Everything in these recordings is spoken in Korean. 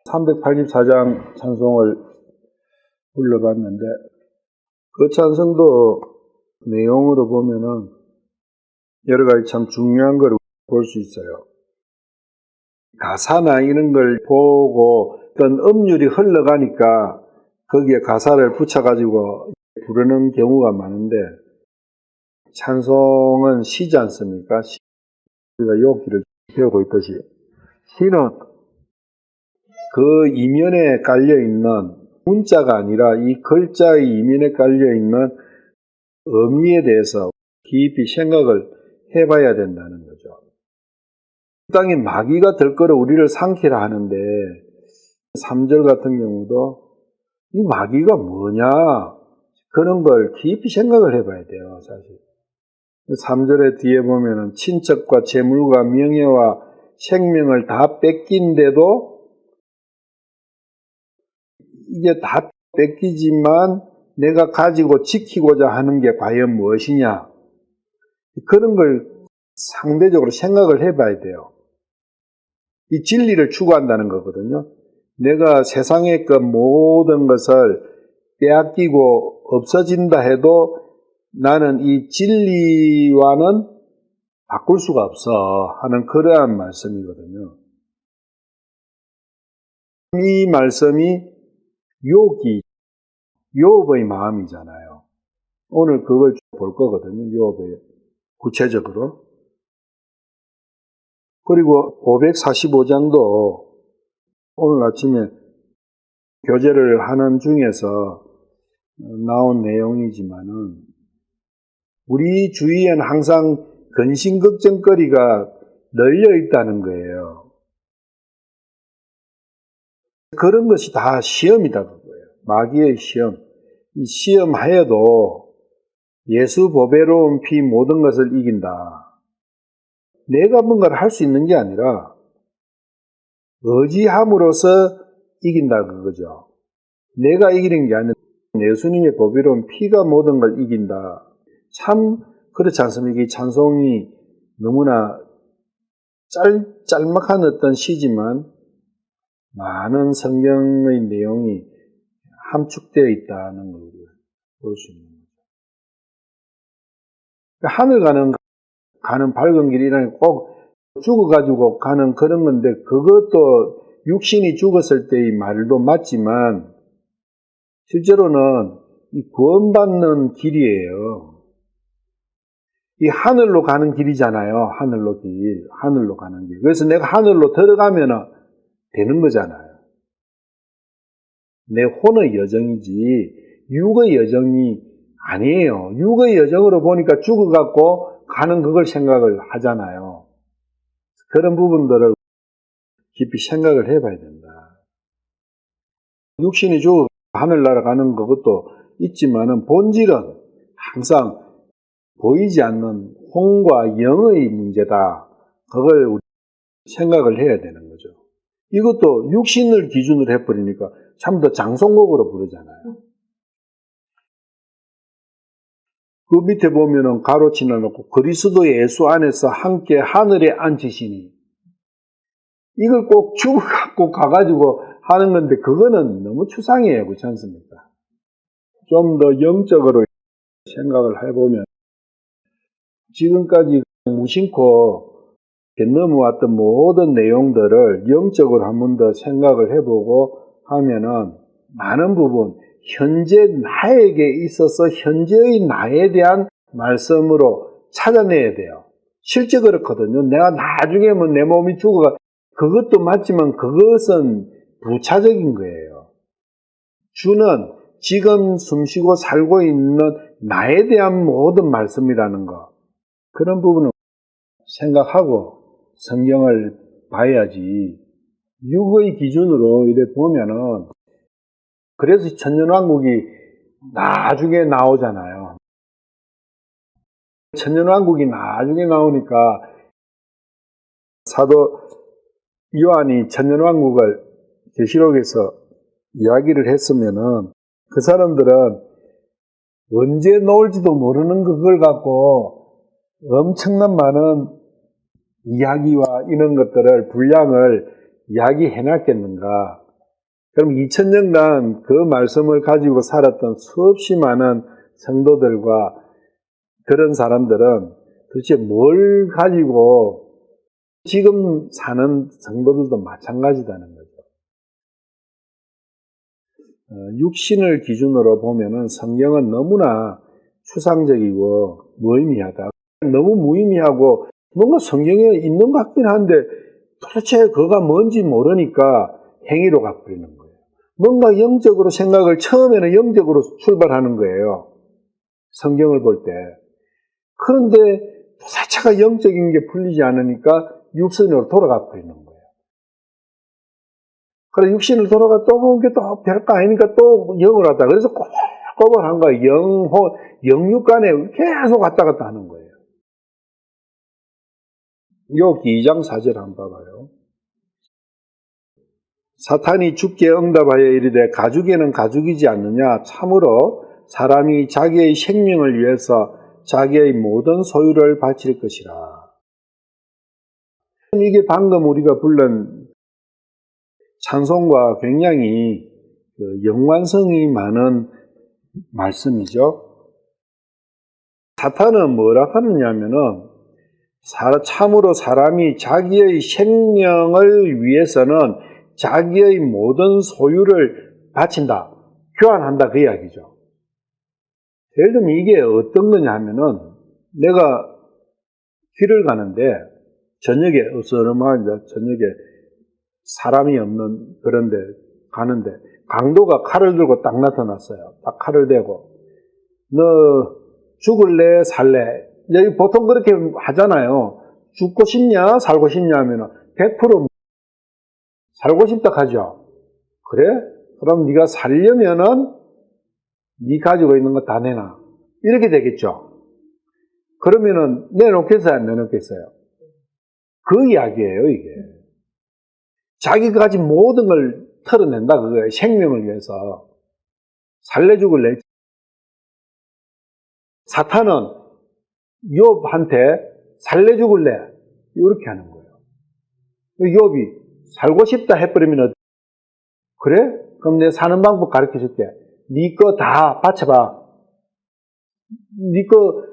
384장 찬송을 불러봤는데 그 찬송도 내용으로 보면은 여러 가지 참 중요한 걸 볼 수 있어요. 가사나 이런 걸 보고 어떤 음률이 흘러가니까 거기에 가사를 붙여가지고 부르는 경우가 많은데 찬송은 시지 않습니까? 우리가 욕기를 배우고 있듯이 시는 그 이면에 깔려있는 문자가 아니라 이 글자의 이면에 깔려있는 의미에 대해서 깊이 생각을 해봐야 된다는 거죠. 땅에 마귀가 들끓어 우리를 삼키라 하는데 3절 같은 경우도 이 마귀가 뭐냐 그런 걸 깊이 생각을 해봐야 돼요. 사실 3절의 뒤에 보면은 친척과 재물과 명예와 생명을 다 뺏긴데도 이게 다 뺏기지만 내가 가지고 지키고자 하는 게 과연 무엇이냐 그런 걸 상대적으로 생각을 해봐야 돼요. 이 진리를 추구한다는 거거든요. 내가 세상의 그 모든 것을 빼앗기고 없어진다 해도 나는 이 진리와는 바꿀 수가 없어 하는 그러한 말씀이거든요. 이 말씀이 욥의 마음이잖아요. 오늘 그걸 볼 거거든요. 욥의 구체적으로. 그리고 545장도 오늘 아침에 교제를 하는 중에서 나온 내용이지만은 우리 주위에는 항상 근심걱정거리가 널려 있다는 거예요. 그런 것이 다 시험이다 그거예요. 마귀의 시험. 이 시험하여도 예수 보배로운 피 모든 것을 이긴다. 내가 뭔가를 할 수 있는 게 아니라 의지함으로써 이긴다 그거죠. 내가 이기는 게 아니라 예수님의 보배로운 피가 모든 걸 이긴다. 참 그렇지 않습니까? 이 찬송이 너무나 짤막한 어떤 시지만 많은 성경의 내용이 함축되어 있다는 걸 볼 수 있는 거죠. 하늘 가는 밝은 길이라는 꼭 죽어가지고 가는 그런 건데 그것도 육신이 죽었을 때의 말도 맞지만 실제로는 이 구원받는 길이에요. 이 하늘로 가는 길이잖아요. 하늘로 가는 길. 그래서 내가 하늘로 들어가면 되는 거잖아요. 내 혼의 여정이지 육의 여정이 아니에요. 육의 여정으로 보니까 죽어갖고 가는 그걸 생각을 하잖아요. 그런 부분들을 깊이 생각을 해봐야 된다. 육신이 죽어 하늘나라 가는 것도 있지만은 본질은 항상 보이지 않는 혼과 영의 문제다. 그걸 우리 생각을 해야 되는 거죠. 이것도 육신을 기준으로 해버리니까 참 더 장송곡으로 부르잖아요. 그 밑에 보면은 가로치나 놓고 그리스도 예수 안에서 함께 하늘에 앉으시니 이걸 꼭 죽어갖고 가가지고 하는 건데 그거는 너무 추상이에요. 그렇지 않습니까? 좀 더 영적으로 생각을 해보면 지금까지 무심코 넘어왔던 모든 내용들을 영적으로 한 번 더 생각을 해보고 하면은 많은 부분 현재 나에게 있어서 현재의 나에 대한 말씀으로 찾아내야 돼요. 실제 그렇거든요. 내가 나중에 뭐 내 몸이 죽어가 그것도 맞지만 그것은 부차적인 거예요. 주는 지금 숨쉬고 살고 있는 나에 대한 모든 말씀이라는 거. 그런 부분을 생각하고 성경을 봐야지 육의 기준으로 이래 보면은 그래서 천년왕국이 나중에 나오잖아요. 천년왕국이 나중에 나오니까 사도 요한이 천년왕국을 계시록에서 이야기를 했으면은 그 사람들은 언제 나올지도 모르는 그걸 갖고 엄청난 많은 이야기와 이런 것들을 분량을 이야기해 놨겠는가. 그럼 2000년간 그 말씀을 가지고 살았던 수없이 많은 성도들과 그런 사람들은 도대체 뭘 가지고 지금 사는 성도들도 마찬가지다는 거죠. 육신을 기준으로 보면은 성경은 너무나 추상적이고 무의미하다. 너무 무의미하고 뭔가 성경에 있는 것 같긴 한데 도대체 그가 뭔지 모르니까 행위로 가버리는 거예요. 뭔가 영적으로 생각을 처음에는 영적으로 출발하는 거예요. 성경을 볼 때. 그런데 도대체가 영적인 게 풀리지 않으니까 육신으로 돌아가 버리는 거예요. 그래 육신을 돌아가 또 보는 게 또 별거 아니니까 또 영을 하다. 그래서 꼼꼼을 한 거예요. 영육 간에 계속 왔다 갔다 하는 거예요. 욥기 2장 4절 한번 봐봐요. 사탄이 주께 응답하여 이르되 가죽에는 가죽이지 않느냐 참으로 사람이 자기의 생명을 위해서 자기의 모든 소유를 바칠 것이라. 이게 방금 우리가 불른 찬송과 굉장히 연관성이 많은 말씀이죠. 사탄은 뭐라 하느냐면은 참으로 사람이 자기의 생명을 위해서는 자기의 모든 소유를 바친다, 교환한다 그 이야기죠. 예를 들면 이게 어떤 거냐 하면은 내가 길을 가는데 저녁에 어스름한 저녁에 사람이 없는 그런 데 가는데 강도가 칼을 들고 딱 나타났어요. 딱 칼을 대고 너 죽을래 살래? 여기 보통 그렇게 하잖아요. 죽고 싶냐 살고 싶냐 하면 100% 살고 싶다 하죠. 그래? 그럼 네가 살려면은 네 가지고 있는 거 다 내놔. 이렇게 되겠죠. 그러면은 내놓겠어요 안 내놓겠어요? 그 이야기예요 이게. 자기가 가진 모든 걸 털어낸다 그거예요. 생명을 위해서. 살래 죽을래? 사탄은 욥한테 살래 죽을래? 이렇게 하는 거예요. 욥이 살고 싶다 해버리면 그래? 그럼 내가 사는 방법 가르쳐 줄게. 네 거 다 바쳐봐. 네 거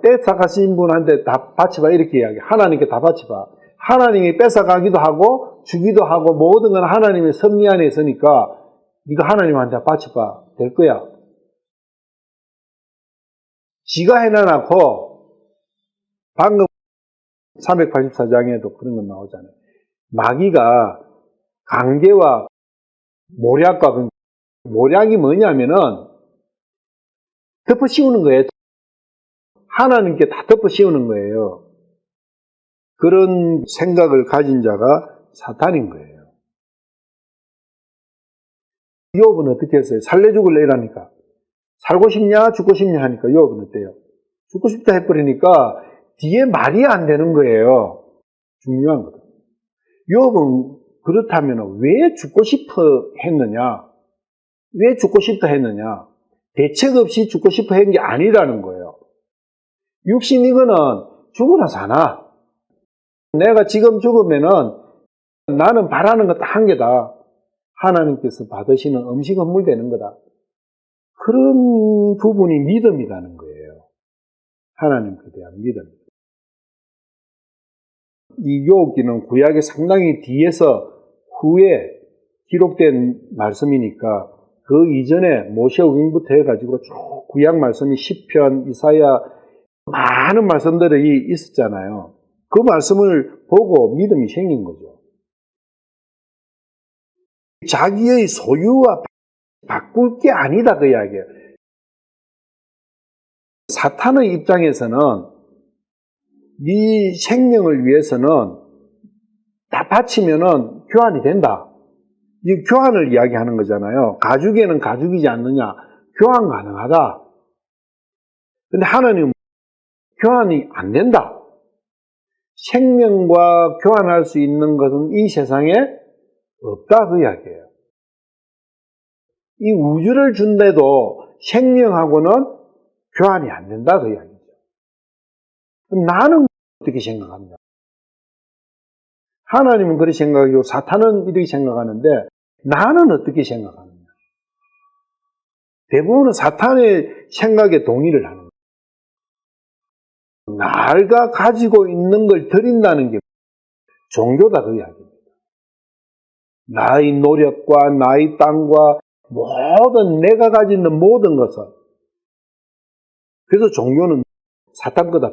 뺏어가신 분한테 다 바쳐봐 이렇게 이야기. 하나님께 다 바쳐봐. 하나님이 뺏어가기도 하고 주기도 하고 모든 건 하나님의 섭리 안에 있으니까 네가 하나님한테 바쳐봐. 될 거야. 지가 해놔놓고 방금 384장에도 그런 거 나오잖아요. 마귀가 강계와 모략과 모략이 뭐냐면은 덮어 씌우는 거예요. 하나님께 다 덮어 씌우는 거예요. 그런 생각을 가진 자가 사탄인 거예요. 욥은 어떻게 했어요? 살래 죽을래 이라니까. 살고 싶냐 죽고 싶냐 하니까 욥은 어때요? 죽고 싶다 해버리니까 뒤에 말이 안 되는 거예요. 중요한 거다. 욥은 그렇다면 왜 죽고 싶어 했느냐? 왜 죽고 싶다 했느냐? 대책 없이 죽고 싶어 했는 게 아니라는 거예요. 육신 이거는 죽으나 사나. 내가 지금 죽으면은 나는 바라는 거 딱 한 개다. 하나님께서 받으시는 음식 헌물 되는 거다. 그런 부분이 믿음이라는 거예요. 하나님께 대한 믿음. 이 욥기는 구약에 상당히 뒤에서 후에 기록된 말씀이니까 그 이전에 모세오경부터 해가지고 쭉 구약 말씀이 시편, 이사야 많은 말씀들이 있었잖아요. 그 말씀을 보고 믿음이 생긴 거죠. 자기의 소유와 바꿀 게 아니다 그 이야기예요. 사탄의 입장에서는 네 생명을 위해서는 다 바치면은 교환이 된다. 이 교환을 이야기하는 거잖아요. 가죽에는 가죽이지 않느냐. 교환 가능하다. 근데 하나님은 교환이 안 된다. 생명과 교환할 수 있는 것은 이 세상에 없다 그 이야기예요. 이 우주를 준데도 생명하고는 교환이 안 된다 그 이야기죠. 그럼 나는 어떻게 생각합니다? 하나님은 그렇게 생각하고 사탄은 이렇게 생각하는데 나는 어떻게 생각하느냐? 대부분은 사탄의 생각에 동의를 하는 거예요. 내가 가지고 있는 걸 드린다는 게 종교다 그 이야기입니다. 나의 노력과 나의 땅과 모든 내가 가지고 있는 모든 것을. 그래서 종교는 사탄 거다.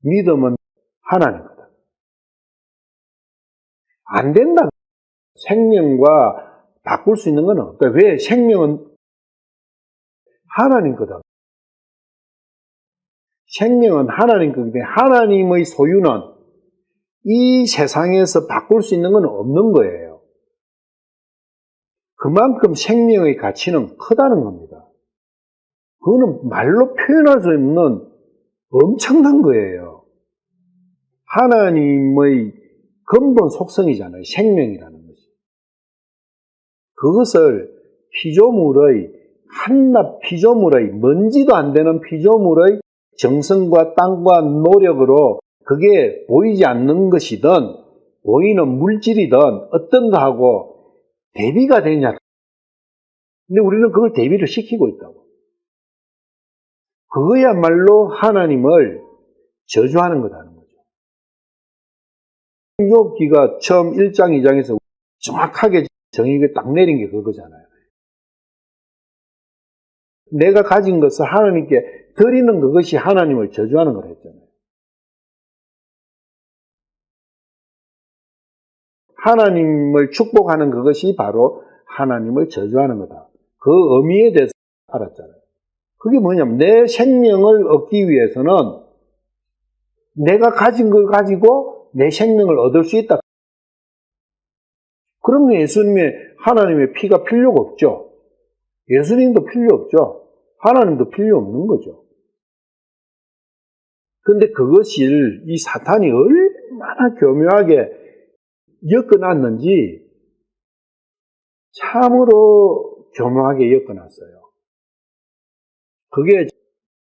믿음은 하나님 거다. 안 된다. 생명과 바꿀 수 있는 건 없다. 왜? 생명은 하나님 거다. 생명은 하나님 거기 때문에 하나님의 소유는 이 세상에서 바꿀 수 있는 건 없는 거예요. 그만큼 생명의 가치는 크다는 겁니다. 그거는 말로 표현할 수 없는 엄청난 거예요. 하나님의 근본 속성이잖아요. 생명이라는 것이. 그것을 피조물의 한낱 피조물의 먼지도 안 되는 피조물의 정성과 땀과 노력으로 그게 보이지 않는 것이든 보이는 물질이든 어떤 거하고 대비가 되냐. 근데 우리는 그걸 대비를 시키고 있다고. 그거야말로 하나님을 저주하는 거다는 거죠. 욥기가 처음 1장, 2장에서 정확하게 정의가 딱 내린 게 그거잖아요. 내가 가진 것을 하나님께 드리는 그것이 하나님을 저주하는 걸 했잖아요. 하나님을 축복하는 그것이 바로 하나님을 저주하는 거다. 그 의미에 대해서 알았잖아요. 그게 뭐냐면 내 생명을 얻기 위해서는 내가 가진 걸 가지고 내 생명을 얻을 수 있다. 그럼 예수님의 하나님의 피가 필요가 없죠. 예수님도 필요 없죠. 하나님도 필요 없는 거죠. 그런데 그것을 이 사탄이 얼마나 교묘하게 엮어놨는지 참으로 교묘하게 엮어놨어요. 그게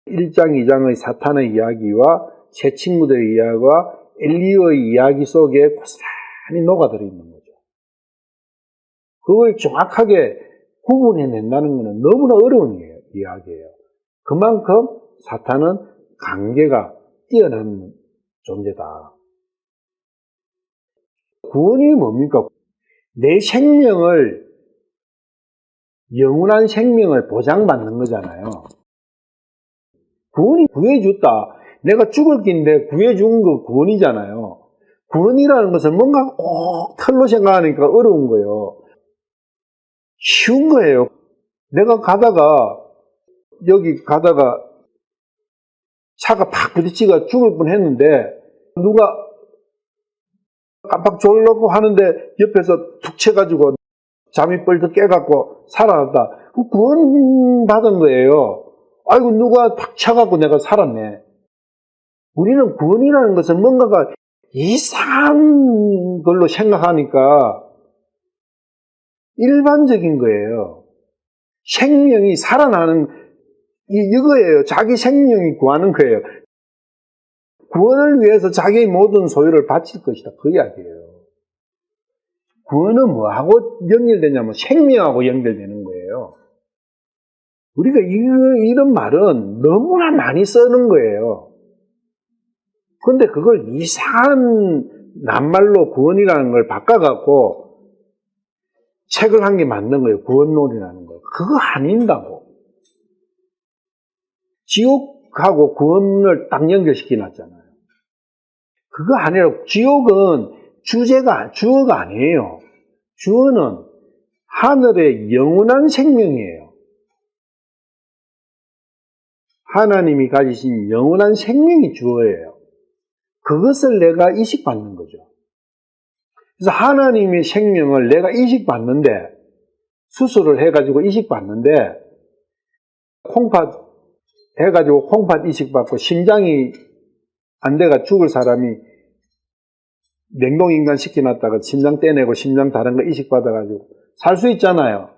1장, 2장의 사탄의 이야기와 새 친구들의 이야기와 엘리야의 이야기 속에 고스란히 녹아들어 있는 거죠. 그걸 정확하게 구분해낸다는 것은 너무나 어려운 이야기예요. 그만큼 사탄은 관계가 뛰어난 존재다. 구원이 뭡니까? 내 생명을, 영원한 생명을 보장받는 거잖아요. 구원이 구해줬다. 내가 죽을 긴데 구해준 거 구원이잖아요. 구원이라는 것은 뭔가 꼭 털로 생각하니까 어려운 거예요. 쉬운 거예요. 내가 여기 가다가 차가 팍 부딪히가 죽을 뻔 했는데 누가 깜빡 졸려고 하는데 옆에서 툭 쳐가지고 잠이 뻘떡 깨갖고 살아났다. 구원 받은 거예요. 아이고 누가 탁 쳐갖고 내가 살았네. 우리는 구원이라는 것은 뭔가가 이상한 걸로 생각하니까 일반적인 거예요. 생명이 살아나는 이거예요. 자기 생명이 구하는 거예요. 구원을 위해서 자기의 모든 소유를 바칠 것이다. 그 이야기예요. 구원은 뭐하고 연결되냐면 생명하고 연결되는 거예요. 우리가 이런 말은 너무나 많이 쓰는 거예요. 그런데 그걸 이상한 낱말로 구원이라는 걸 바꿔갖고 책을 한 개 만든 거예요. 구원론이라는 거. 그거 아닌다고. 지옥하고 구원을 딱 연결시켜 놨잖아요. 그거 아니라 지옥은 주어가 아니에요. 주어는 하늘의 영원한 생명이에요. 하나님이 가지신 영원한 생명이 주어예요. 그것을 내가 이식받는 거죠. 그래서 하나님의 생명을 내가 이식받는데, 수술을 해가지고 이식받는데, 콩팥 해가지고 콩팥 이식받고 심장이 안 돼가 죽을 사람이 냉동인간 시켜놨다가 심장 떼내고 심장 다른 거 이식받아가지고 살 수 있잖아요.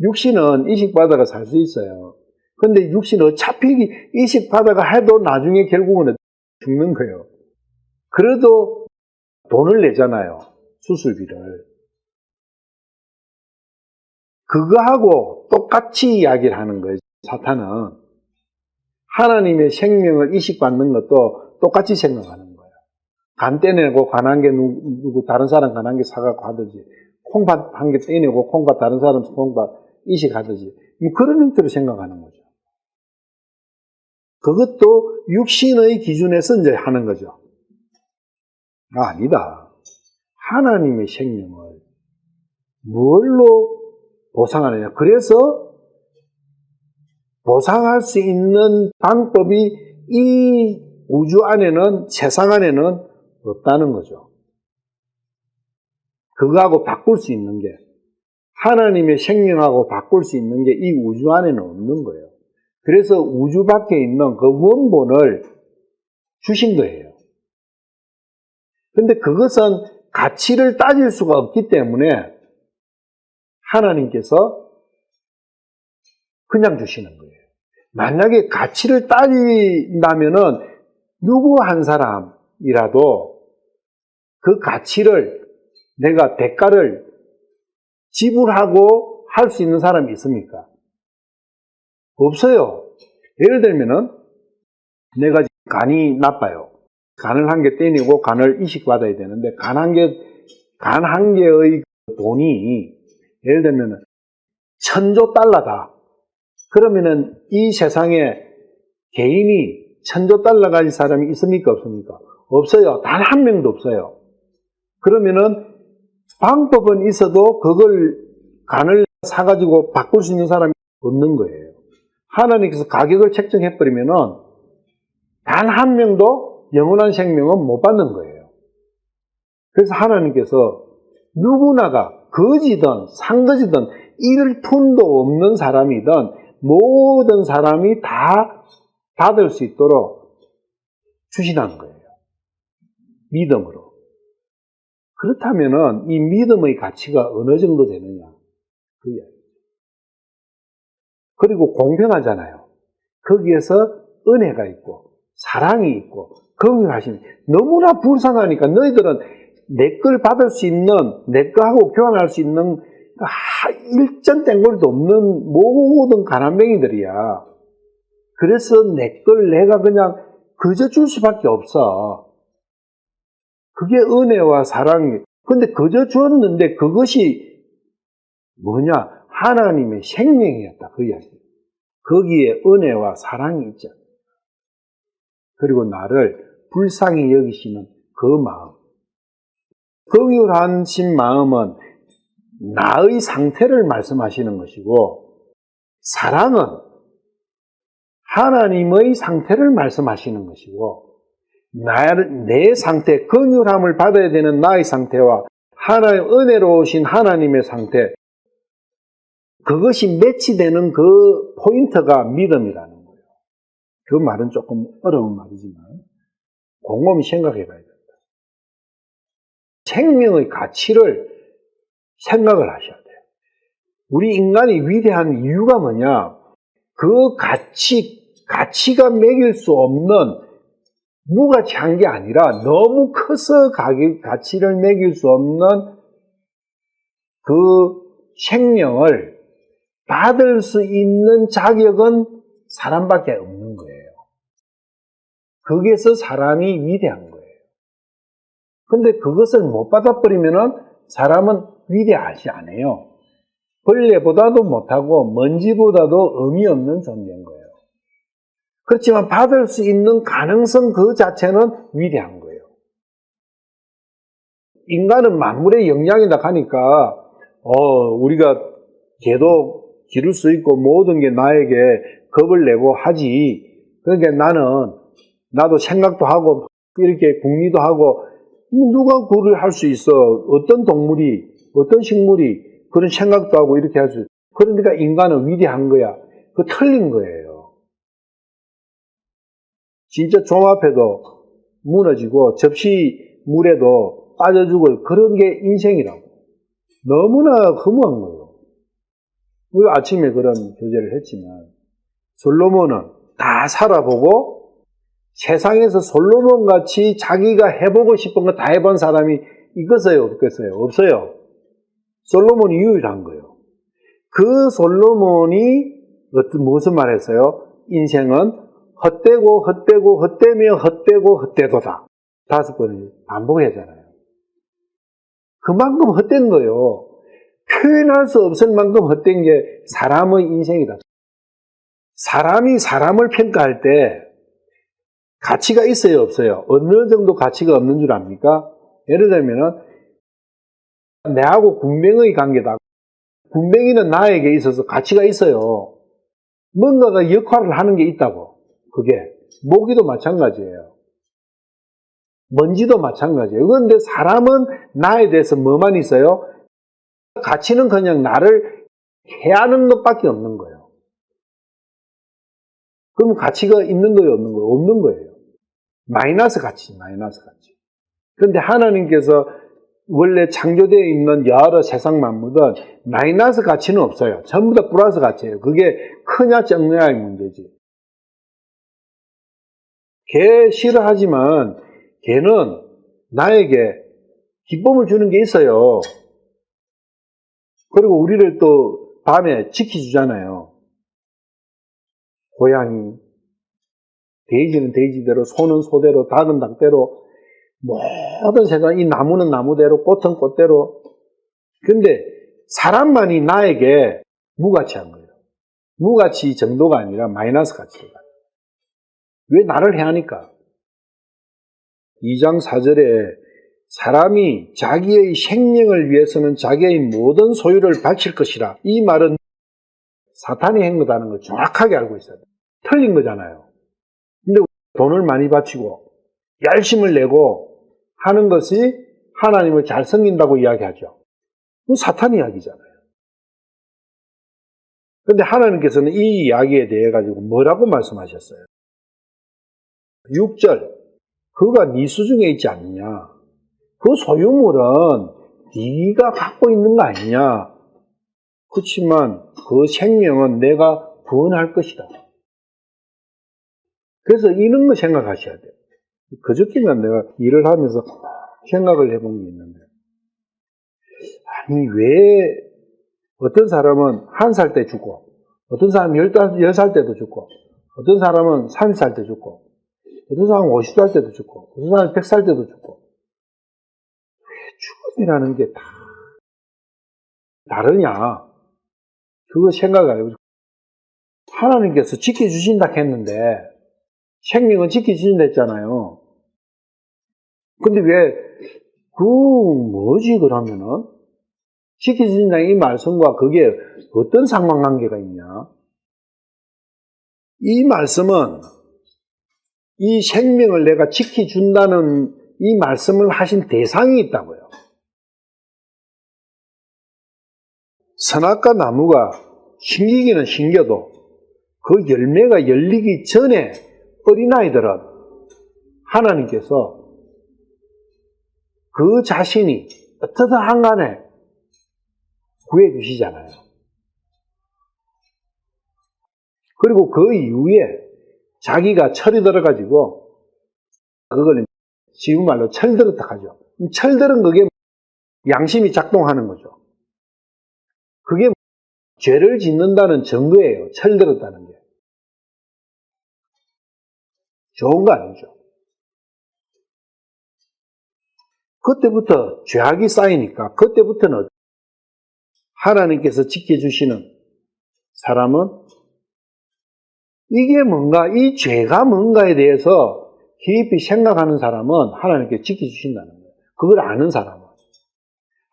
육신은 이식받아가 살 수 있어요. 근데 육신은 어차피 이식받아가 해도 나중에 결국은 죽는 거예요. 그래도 돈을 내잖아요. 수술비를. 그거하고 똑같이 이야기를 하는 거예요. 사탄은 하나님의 생명을 이식받는 것도 똑같이 생각하는 거예요. 간 떼내고 간한 개 누구 다른 사람 간한 개 사갖고 하듯이, 콩밭 한 개 떼내고 콩밭 다른 사람 콩밭 이식하듯이, 그런 형태로 생각하는 거죠. 그것도 육신의 기준에서 이제 하는 거죠. 아니다. 하나님의 생명을 뭘로 보상하느냐. 그래서 보상할 수 있는 방법이 이 우주 안에는, 세상 안에는 없다는 거죠. 그거하고 바꿀 수 있는 게, 하나님의 생명하고 바꿀 수 있는 게 이 우주 안에는 없는 거예요. 그래서 우주 밖에 있는 그 원본을 주신 거예요. 근데 그것은 가치를 따질 수가 없기 때문에 하나님께서 그냥 주시는 거예요. 만약에 가치를 따진다면은 누구 한 사람이라도 그 가치를, 내가 대가를 지불하고 할 수 있는 사람이 있습니까? 없어요. 예를 들면은 내가 간이 나빠요. 간을 한 개 떼내고 간을 이식받아야 되는데 간 한 개의 돈이 예를 들면은 $1000다. 그러면은 이 세상에 개인이 $1000 가진 사람이 있습니까? 없습니까? 없어요. 단 한 명도 없어요. 그러면은 방법은 있어도 그걸 간을 사가지고 바꿀 수 있는 사람이 없는 거예요. 하나님께서 가격을 책정해버리면은 단 한 명도 영원한 생명은 못 받는 거예요. 그래서 하나님께서 누구나가 거지든 상거지든 1푼도 없는 사람이든 모든 사람이 다 받을 수 있도록 주시는 거예요. 믿음으로. 그렇다면은 이 믿음의 가치가 어느 정도 되느냐? 그 이야기죠. 그리고 공평하잖아요. 거기에서 은혜가 있고 사랑이 있고 긍휼하심이, 너무나 불쌍하니까 너희들은 내 걸 받을 수 있는, 내 거하고 교환할 수 있는 일전 땡골도 없는 모든 가난뱅이들이야. 그래서 내 걸 내가 그냥 그저 줄 수밖에 없어. 그게 은혜와 사랑이. 근데 그저 주었는데 그것이 뭐냐? 하나님의 생명이었다. 그 이야기. 거기에 은혜와 사랑이 있죠. 그리고 나를 불쌍히 여기시는 그 마음. 긍휼하신 마음은 나의 상태를 말씀하시는 것이고, 사랑은 하나님의 상태를 말씀하시는 것이고, 내 상태, 긍휼함을 받아야 되는 나의 상태와 하나님, 은혜로우신 하나님의 상태, 그것이 매치되는 그 포인트가 믿음이라는 거예요. 그 말은 조금 어려운 말이지만 곰곰이 생각해 봐야 된다. 생명의 가치를 생각을 하셔야 돼요. 우리 인간이 위대한 이유가 뭐냐? 그 가치가 매길 수 없는 무가치한 게 아니라 너무 커서 가치를 매길 수 없는 그 생명을 받을 수 있는 자격은 사람밖에 없는 거예요. 거기에서 사람이 위대한 거예요. 근데 그것을 못 받아버리면은 사람은 위대하지 않아요. 벌레보다도 못하고 먼지보다도 의미 없는 존재인 거예요. 그렇지만 받을 수 있는 가능성 그 자체는 위대한 거예요. 인간은 만물의 영향이다 하니까 우리가 개도 기를 수 있고 모든 게 나에게 겁을 내고 하지. 그러니까 나도 생각도 하고 이렇게 궁리도 하고, 누가 그걸 할 수 있어? 어떤 동물이, 어떤 식물이 그런 생각도 하고 이렇게 할 수 있어? 그러니까 인간은 위대한 거야. 그거 틀린 거예요. 진짜 종 앞에도 무너지고 접시 물에도 빠져 죽을 그런 게 인생이라고. 너무나 허무한 거예요. 우리 아침에 그런 교제를 했지만, 솔로몬은 다 살아보고 세상에서 솔로몬 같이 자기가 해보고 싶은 거 다 해본 사람이 있겠어요? 없겠어요? 없어요. 솔로몬이 유일한 거예요. 그 솔로몬이 무슨 말 했어요? 인생은 헛되고 헛되고 헛되며 헛되고 헛되도다. 5번을 반복하잖아요. 그만큼 헛된 거예요. 표현할 수 없을 만큼 헛된 게 사람의 인생이다. 사람이 사람을 평가할 때 가치가 있어요, 없어요? 어느 정도 가치가 없는 줄 압니까? 예를 들면은 내하고 군뱅의 관계다. 군뱅이는 나에게 있어서 가치가 있어요. 뭔가가 역할을 하는 게 있다고. 그게 모기도 마찬가지예요. 먼지도 마찬가지예요. 그런데 사람은 나에 대해서 뭐만 있어요? 가치는 그냥 나를 해하는 것밖에 없는 거예요. 그럼 가치가 있는 거예요, 없는 거예요? 없는 거예요. 마이너스 가치. 그런데 하나님께서 원래 창조되어 있는 여러 세상 만물은 마이너스 가치는 없어요. 전부 다 플러스 가치예요. 그게 크냐 적냐의 문제지. 개 싫어하지만 개는 나에게 기쁨을 주는 게 있어요. 그리고 우리를 또 밤에 지켜주잖아요. 고양이, 돼지는 돼지대로, 소는 소대로, 닭은 닭대로, 모든 세상, 이 나무는 나무대로, 꽃은 꽃대로. 근데 사람만이 나에게 무가치한 거예요. 무가치 정도가 아니라 마이너스 가치가. 왜 나를 해하니까? 2장 4절에 사람이 자기의 생명을 위해서는 자기의 모든 소유를 바칠 것이라. 이 말은 사탄이 한 거다는 걸 정확하게 알고 있어요. 틀린 거잖아요. 근데 돈을 많이 바치고 열심을 내고 하는 것이 하나님을 잘 섬긴다고 이야기하죠. 그건 사탄 이야기잖아요. 그런데 하나님께서는 이 이야기에 대해 가지고 뭐라고 말씀하셨어요? 6절, 그가 네 수중에 있지 않느냐? 그 소유물은 네가 갖고 있는 거 아니냐? 그렇지만 그 생명은 내가 구원할 것이다. 그래서 이런 거 생각하셔야 돼요. 그저께는 내가 일을 하면서 생각을 해본 게 있는데, 아니 왜 어떤 사람은 1살 때 죽고, 어떤 사람은 10살 때도 죽고, 어떤 사람은 30살 때 죽고, 어떤 사람은 50살 때도 죽고, 어떤 사람은 100살 때도 죽고. 왜 죽음이라는 게 다 다르냐? 그거 생각 안 해보죠. 하나님께서 지켜주신다 했는데, 생명은 지켜주신다 했잖아요. 근데 왜, 뭐지, 그러면은? 지켜주신다 이 말씀과 그게 어떤 상관관계가 있냐? 이 말씀은 이 생명을 내가 지켜준다는 이 말씀을 하신 대상이 있다고요. 선악과 나무가 심기기는 심겨도 그 열매가 열리기 전에 어린아이들은 하나님께서 그 자신이 어떻든 한간에 구해주시잖아요. 그리고 그 이후에 자기가 철이 들어가지고 그걸 쉬운 말로 철들었다 하죠. 철들은 그게 양심이 작동하는 거죠. 그게 죄를 짓는다는 증거예요. 철들었다는 게. 좋은 거 아니죠. 그때부터 죄악이 쌓이니까 그때부터는 하나님께서 지켜주시는 사람은 이게 뭔가, 이 죄가 뭔가에 대해서 깊이 생각하는 사람은 하나님께 지켜주신다는 거예요. 그걸 아는 사람은.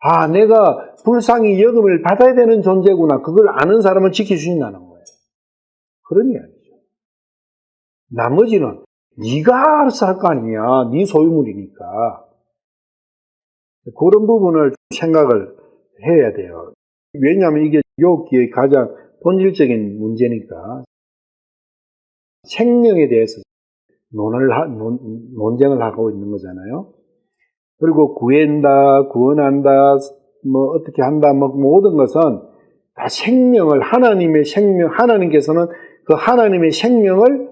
아, 내가 불쌍히 여김을 받아야 되는 존재구나. 그걸 아는 사람은 지켜주신다는 거예요. 그런 이야기죠. 나머지는 네가 알아서 할 거 아니냐. 네 소유물이니까. 그런 부분을 생각을 해야 돼요. 왜냐하면 이게 욥기의 가장 본질적인 문제니까. 생명에 대해서 논쟁을 하고 있는 거잖아요. 그리고 구한다, 구원한다, 어떻게 한다, 모든 것은 다 생명을, 하나님의 생명, 하나님께서는 그 하나님의 생명을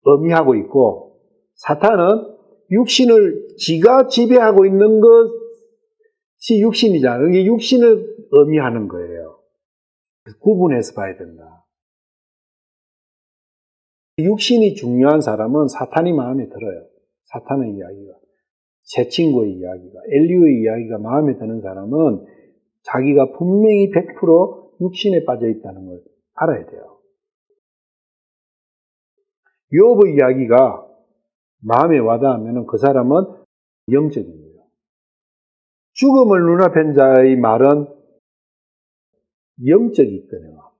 의미하고 있고, 사탄은 육신을 지가 지배하고 있는 것이 육신이잖아요. 이게 육신을 의미하는 거예요. 구분해서 봐야 된다. 육신이 중요한 사람은 사탄이 마음에 들어요. 사탄의 이야기가. 제 친구의 이야기가. 엘리오의 이야기가 마음에 드는 사람은 자기가 분명히 100% 육신에 빠져 있다는 걸 알아야 돼요. 욥의 이야기가 마음에 와닿으면 그 사람은 영적인 거예요. 죽음을 눈앞에 한 자의 말은 영적이 있거든요.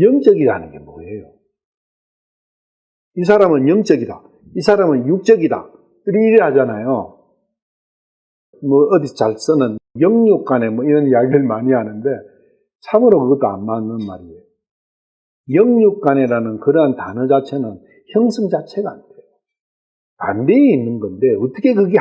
영적이라는 게 뭐예요? 이 사람은 영적이다. 이 사람은 육적이다. 이래 하잖아요. 뭐 어디서 잘 쓰는 영육간에 뭐 이런 이야기를 많이 하는데 참으로 그것도 안 맞는 말이에요. 영육간이라는 그러한 단어 자체는 형성 자체가 안 돼요. 반대에 있는 건데 어떻게 그게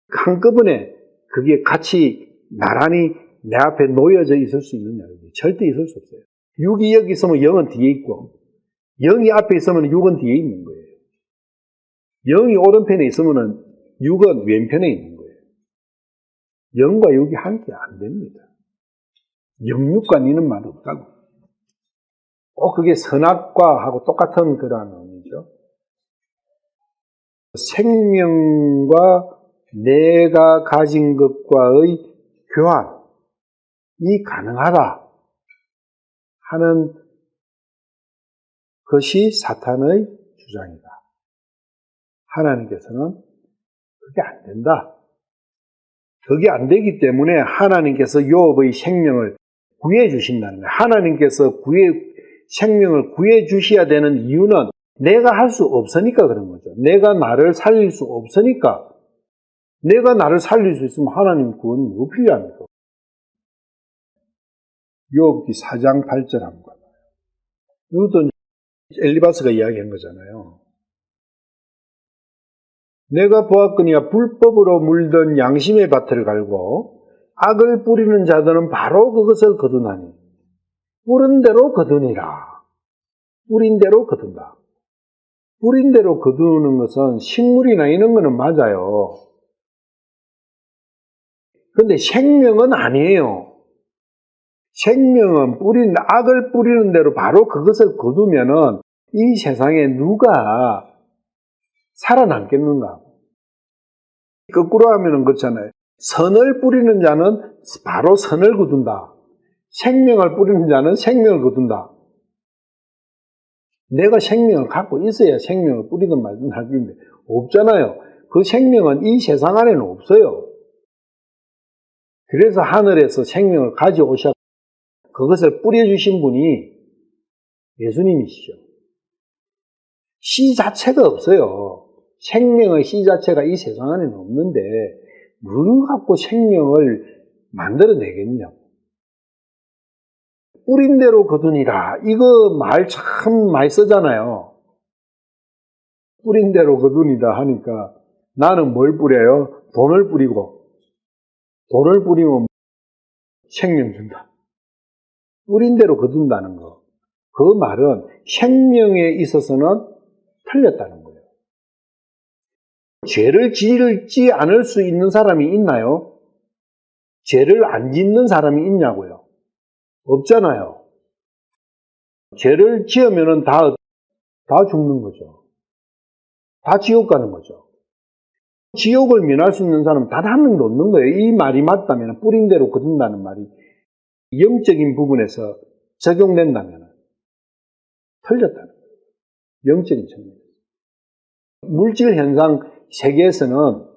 한꺼번에 그게 같이 나란히 내 앞에 놓여져 있을 수 있느냐. 절대 있을 수 없어요. 육이 여기 있으면 영은 뒤에 있고 영이 앞에 있으면 육은 뒤에 있는 거예요. 영이 오른편에 있으면 육은 왼편에 있는 거예요. 영과 육이 함께 안 됩니다. 영육과 니는 말 없다고. 꼭 그게 선악과하고 똑같은 그러한 의미죠. 생명과 내가 가진 것과의 교환이 가능하다 하는 것이 사탄의 주장이다. 하나님께서는 그게 안 된다. 그게 안 되기 때문에 하나님께서 욥의 생명을 구해 주신다는 거예요. 하나님께서 생명을 구해 주셔야 되는 이유는 내가 할 수 없으니까 그런 거죠. 내가 나를 살릴 수 없으니까. 내가 나를 살릴 수 있으면 하나님 구원이 뭐 필요합니까? 욥기 4장 8절 한번 봐요. 이것도 엘리바스가 이야기한 거잖아요. 내가 보았거니와 불법으로 물든 양심의 밭을 갈고 악을 뿌리는 자들은 바로 그것을 거두나니 뿌린 대로 거두니라. 뿌린 대로 거둔다. 뿌린 대로 거두는 것은 식물이나 이런 거는 맞아요. 그런데 생명은 아니에요. 생명은 악을 뿌리는 대로 바로 그것을 거두면은 이 세상에 누가 살아남겠는가? 거꾸로 하면은 그렇잖아요. 선을 뿌리는 자는 바로 선을 거둔다. 생명을 뿌리는 자는 생명을 거둔다. 내가 생명을 갖고 있어야 생명을 뿌리든 말든 할 텐데 없잖아요. 그 생명은 이 세상 안에는 없어요. 그래서 하늘에서 생명을 가져오셔 그것을 뿌려주신 분이 예수님이시죠. 씨 자체가 없어요. 생명의 씨 자체가 이 세상 안에는 없는데 뭘 갖고 생명을 만들어내겠냐고. 뿌린 대로 거두니라. 이거 말 참 많이 쓰잖아요. 뿌린 대로 거두니라 하니까 나는 뭘 뿌려요? 돈을 뿌리고 돈을 뿌리면 생명 준다. 뿌린 대로 거둔다는 거. 그 말은 생명에 있어서는 틀렸다는 거예요. 죄를 짓지 않을 수 있는 사람이 있나요? 죄를 안 짓는 사람이 있냐고요? 없잖아요. 죄를 지으면 다 죽는 거죠. 다 지옥 가는 거죠. 지옥을 면할 수 있는 사람은 단 한 명도 없는 거예요. 이 말이 맞다면, 뿌린 대로 거둔다는 말이 영적인 부분에서 적용된다면 틀렸다는 거예요. 영적인 측면에서. 물질 현상 세계에서는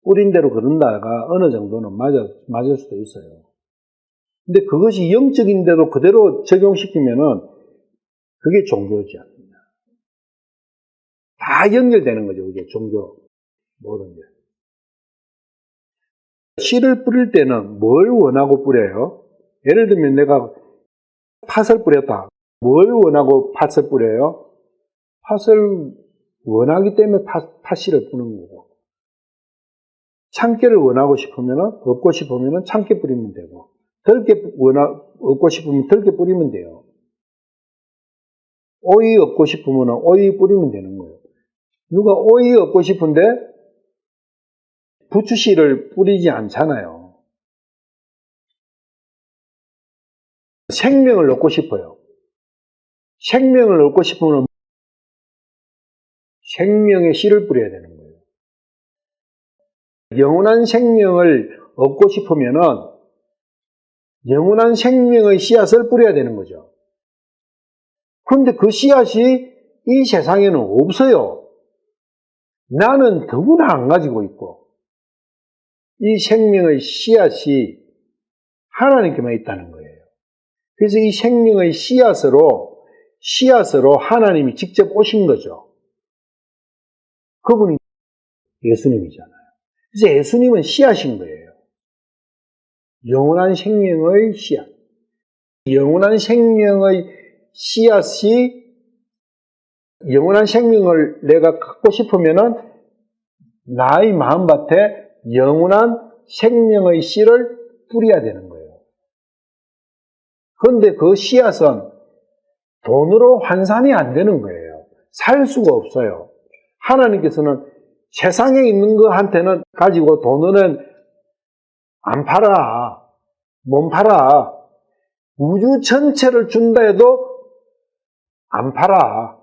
뿌린 대로 거둔다가 어느 정도는 맞을 수도 있어요. 근데 그것이 영적인데도 그대로 적용시키면은 그게 종교지 않느냐. 다 연결되는 거죠. 그게 종교 모든 게. 씨를 뿌릴 때는 뭘 원하고 뿌려요? 예를 들면 내가 팥을 뿌렸다. 뭘 원하고 팥을 뿌려요? 팥을 원하기 때문에 팥씨를 뿌는 거고. 참깨를 원하고 싶으면, 얻고 싶으면 참깨 뿌리면 되고, 얻고 싶으면 들깨 뿌리면 돼요. 오이 얻고 싶으면 오이 뿌리면 되는 거예요. 누가 오이 얻고 싶은데 부추씨를 뿌리지 않잖아요. 생명을 얻고 싶어요. 생명을 얻고 싶으면 생명의 씨를 뿌려야 되는 거예요. 영원한 생명을 얻고 싶으면은 영원한 생명의 씨앗을 뿌려야 되는 거죠. 그런데 그 씨앗이 이 세상에는 없어요. 나는 더구나 안 가지고 있고, 이 생명의 씨앗이 하나님께만 있다는 거예요. 그래서 이 생명의 씨앗으로 하나님이 직접 오신 거죠. 그분이 예수님이잖아요. 그래서 예수님은 씨앗인 거예요. 영원한 생명의 씨앗. 영원한 생명의 씨앗이, 영원한 생명을 내가 갖고 싶으면은 나의 마음밭에 영원한 생명의 씨를 뿌려야 되는 거예요. 그런데 그 씨앗은 돈으로 환산이 안 되는 거예요. 살 수가 없어요. 하나님께서는 세상에 있는 거한테는 가지고 돈은 안 팔아. 못 팔아. 우주 전체를 준다 해도 안 팔아.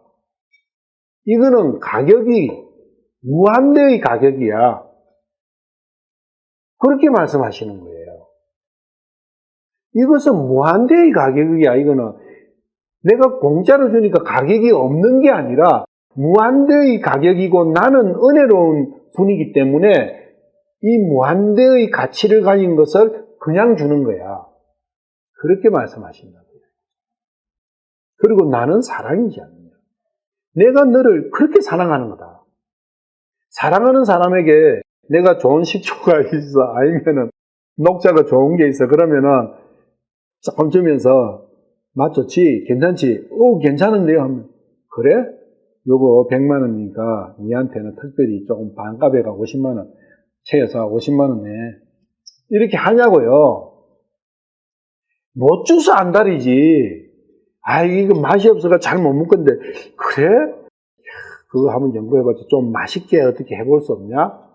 이거는 가격이 무한대의 가격이야. 그렇게 말씀하시는 거예요. 이것은 무한대의 가격이야. 이거는 내가 공짜로 주니까 가격이 없는 게 아니라 무한대의 가격이고 나는 은혜로운 분이기 때문에 이 무한대의 가치를 가진 것을 그냥 주는 거야. 그렇게 말씀하신다고요. 그리고 나는 사랑이지 않느냐. 내가 너를 그렇게 사랑하는 거다. 사랑하는 사람에게 내가 좋은 식초가 있어, 아니면은 녹차가 좋은 게 있어. 그러면은 조금 주면서 맛 좋지? 괜찮지? 괜찮은데요? 하면 그래? 요거 100만 원이니까 니한테는 특별히 조금 반값에가 50만 원 채여서 50만 원 내. 이렇게 하냐고요. 못 주서 안달이지. 이거 맛이 없어서 잘 못 먹건데 그래? 그거 한번 연구해봐서 좀 맛있게 어떻게 해볼 수 없냐?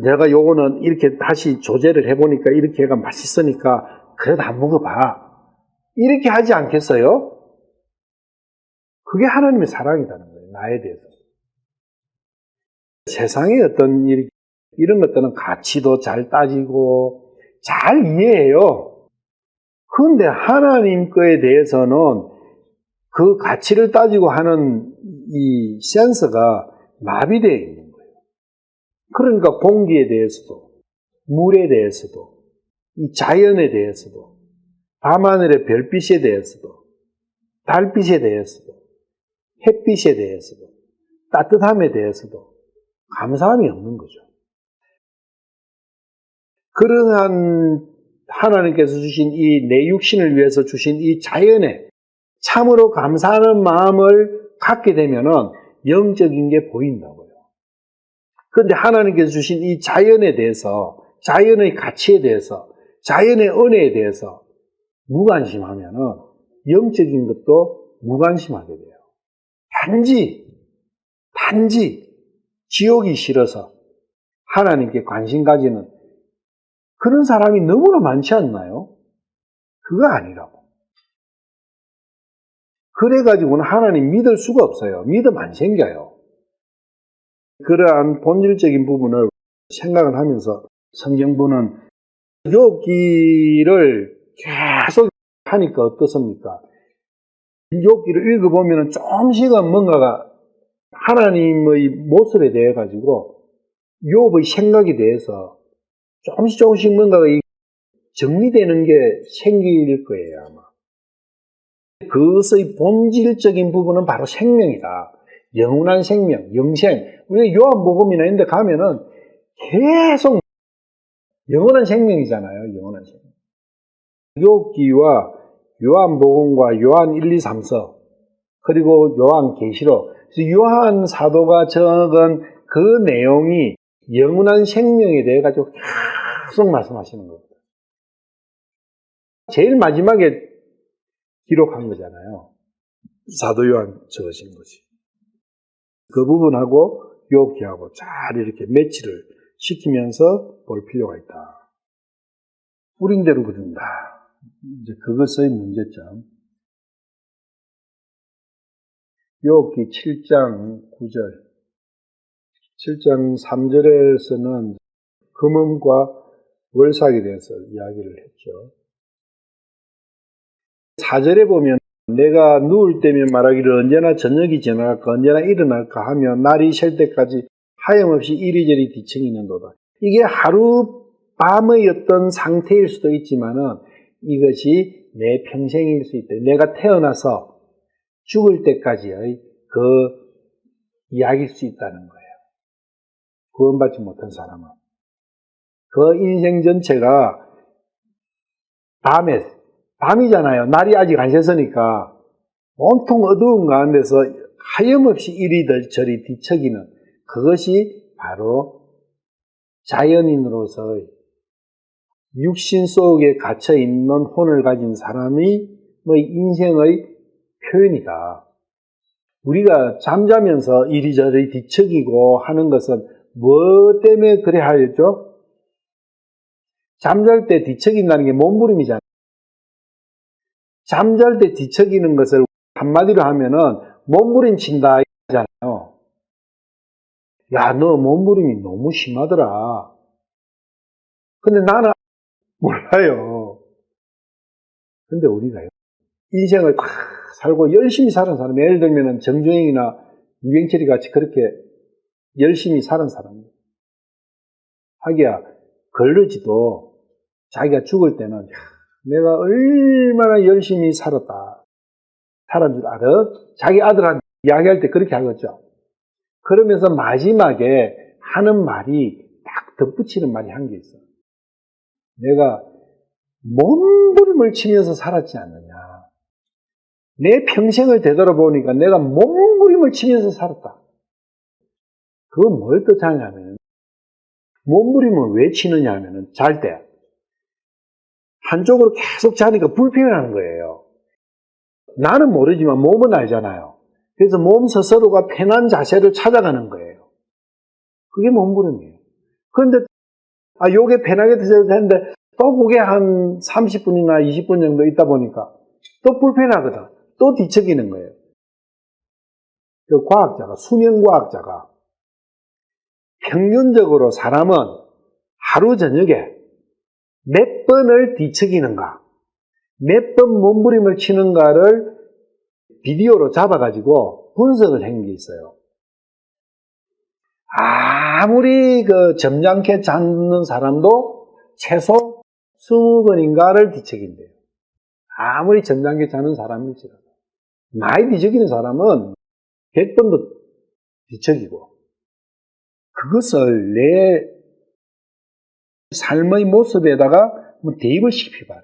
내가 요거는 이렇게 다시 조제를 해보니까 이렇게 해가 맛있으니까 그래도 한 번 먹어봐. 이렇게 하지 않겠어요? 그게 하나님의 사랑이라는 거예요. 나에 대해서. 세상의 어떤 이런 것들은 가치도 잘 따지고 잘 이해해요. 그런데 하나님 거에 대해서는 그 가치를 따지고 하는 이 센서가 마비되어 있는 거예요. 그러니까 공기에 대해서도, 물에 대해서도, 이 자연에 대해서도, 밤하늘의 별빛에 대해서도, 달빛에 대해서도, 햇빛에 대해서도, 따뜻함에 대해서도 감사함이 없는 거죠. 그러한 하나님께서 주신 이 내 육신을 위해서 주신 이 자연에 참으로 감사하는 마음을 갖게 되면은 영적인 게 보인다고요. 그런데 하나님께서 주신 이 자연에 대해서, 자연의 가치에 대해서, 자연의 은혜에 대해서 무관심하면은 영적인 것도 무관심하게 돼요. 단지 지옥이 싫어서 하나님께 관심 가지는 그런 사람이 너무나 많지 않나요? 그거 아니라고. 그래가지고는 하나님 믿을 수가 없어요. 믿음 안 생겨요. 그러한 본질적인 부분을 생각을 하면서 성경부는 욥기를 계속 하니까 어떻습니까? 욥기를 읽어보면 조금씩은 뭔가가 하나님의 모습에 대해 가지고 욥의 생각에 대해서 조금씩 뭔가가 정리되는 게 생길 거예요, 아마. 그것의 본질적인 부분은 바로 생명이다. 영원한 생명, 영생. 우리 요한복음이나 이런 데 가면은 계속 영원한 생명이잖아요, 영원한 생명. 욥기와 요한복음과 요한 1, 2, 3서, 그리고 요한계시록, 요한 사도가 적은 그 내용이 영원한 생명에 대해 가지고 계속 말씀하시는 겁니다. 제일 마지막에 기록한 거잖아요. 사도 요한 적으신 것이. 그 부분하고 욥기하고 잘 이렇게 매치를 시키면서 볼 필요가 있다. 뿌린 대로 거둔다. 이제 그것의 문제점. 욥기 7장 9절, 7장 3절에서는 금음과 월삭에 대해서 이야기를 했죠. 4절에 보면 내가 누울 때면 말하기를 언제나 저녁이 지나갈까 언제나 일어날까 하며 날이 셀 때까지 하염없이 이리저리 뒤척이는도다. 이게 하룻밤의 어떤 상태일 수도 있지만은 이것이 내 평생일 수 있다. 내가 태어나서 죽을 때까지의 그 이야기일 수 있다는 거예요. 구원받지 못한 사람은. 그 인생 전체가 밤이잖아요. 날이 아직 안 샜으니까 온통 어두운 가운데서 하염없이 이리저리 뒤척이는 그것이 바로 자연인으로서의 육신 속에 갇혀 있는 혼을 가진 사람의 인생의 표현이다. 우리가 잠자면서 이리저리 뒤척이고 하는 것은 뭐 때문에 그래 하였죠? 잠잘 때 뒤척인다는 게 몸부림이잖아요. 잠잘 때 뒤척이는 것을 한마디로 하면은 몸부림 친다 하잖아요. 야, 너 몸부림이 너무 심하더라. 근데 나는 몰라요. 근데 우리가요, 인생을 다 살고 열심히 사는 사람, 예를 들면 정주행이나 이병철이 같이 그렇게 열심히 사는 사람이에요. 하기야 걸르지도 자기가 죽을 때는 내가 얼마나 열심히 살았다. 살은 줄 알아? 자기 아들한테 이야기할 때 그렇게 하겠죠. 그러면서 마지막에 하는 말이 딱 덧붙이는 말이 한 게 있어. 내가 몸부림을 치면서 살았지 않느냐. 내 평생을 되돌아보니까 내가 몸부림을 치면서 살았다. 그건 뭘 뜻하냐면, 몸부림을 왜 치느냐 하면은 잘 때 한쪽으로 계속 자니까 불편한 거예요. 나는 모르지만 몸은 알잖아요. 그래서 몸 스스로가 편한 자세를 찾아가는 거예요. 그게 몸부림이에요. 그런데 요게 편하게 되는데 또 그게 한 30분이나 20분 정도 있다 보니까 또 불편하거든. 또 뒤척이는 거예요. 그 과학자가, 수면과학자가 평균적으로 사람은 하루 저녁에 몇 번을 뒤척이는가, 몇 번 몸부림을 치는가를 비디오로 잡아가지고 분석을 한 게 있어요. 아무리 점잖게 자는 사람도 최소 20번인가를 뒤척인대요. 아무리 점잖게 자는 사람일지라도. 많이 뒤척이는 사람은 100번도 뒤척이고, 그것을 내 삶의 모습에다가 대입을 시켜봐라.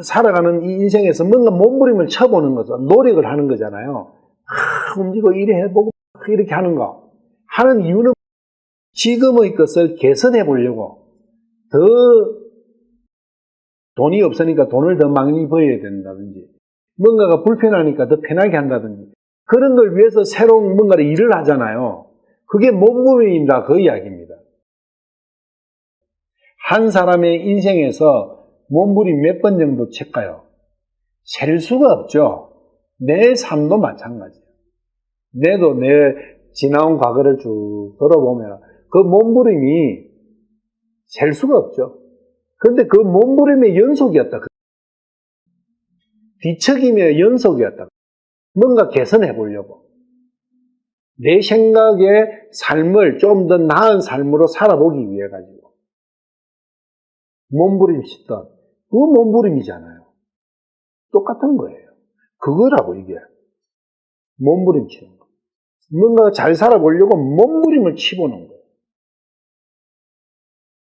살아가는 이 인생에서 뭔가 몸부림을 쳐보는 것은 노력을 하는 거잖아요. 움직이고 이래 해보고 이렇게 하는 거. 하는 이유는 지금의 것을 개선해 보려고. 더 돈이 없으니까 돈을 더 많이 벌어야 된다든지, 뭔가가 불편하니까 더 편하게 한다든지, 그런 걸 위해서 새로운 뭔가를 일을 하잖아요. 그게 몸부림이다, 그 이야기입니다. 한 사람의 인생에서 몸부림 몇 번 정도 칠까요? 셀 수가 없죠. 내 삶도 마찬가지예요. 내도 내 지나온 과거를 쭉 돌아보면 그 몸부림이 셀 수가 없죠. 그런데 그 몸부림의 연속이었다. 뒤척임의 연속이었다. 뭔가 개선해 보려고. 내 생각의 삶을 좀 더 나은 삶으로 살아보기 위해 가지고. 몸부림 씻던 그 몸부림이잖아요. 똑같은 거예요. 그거라고 이게. 몸부림 치는 거. 뭔가 잘 살아보려고 몸부림을 치보는 거예요.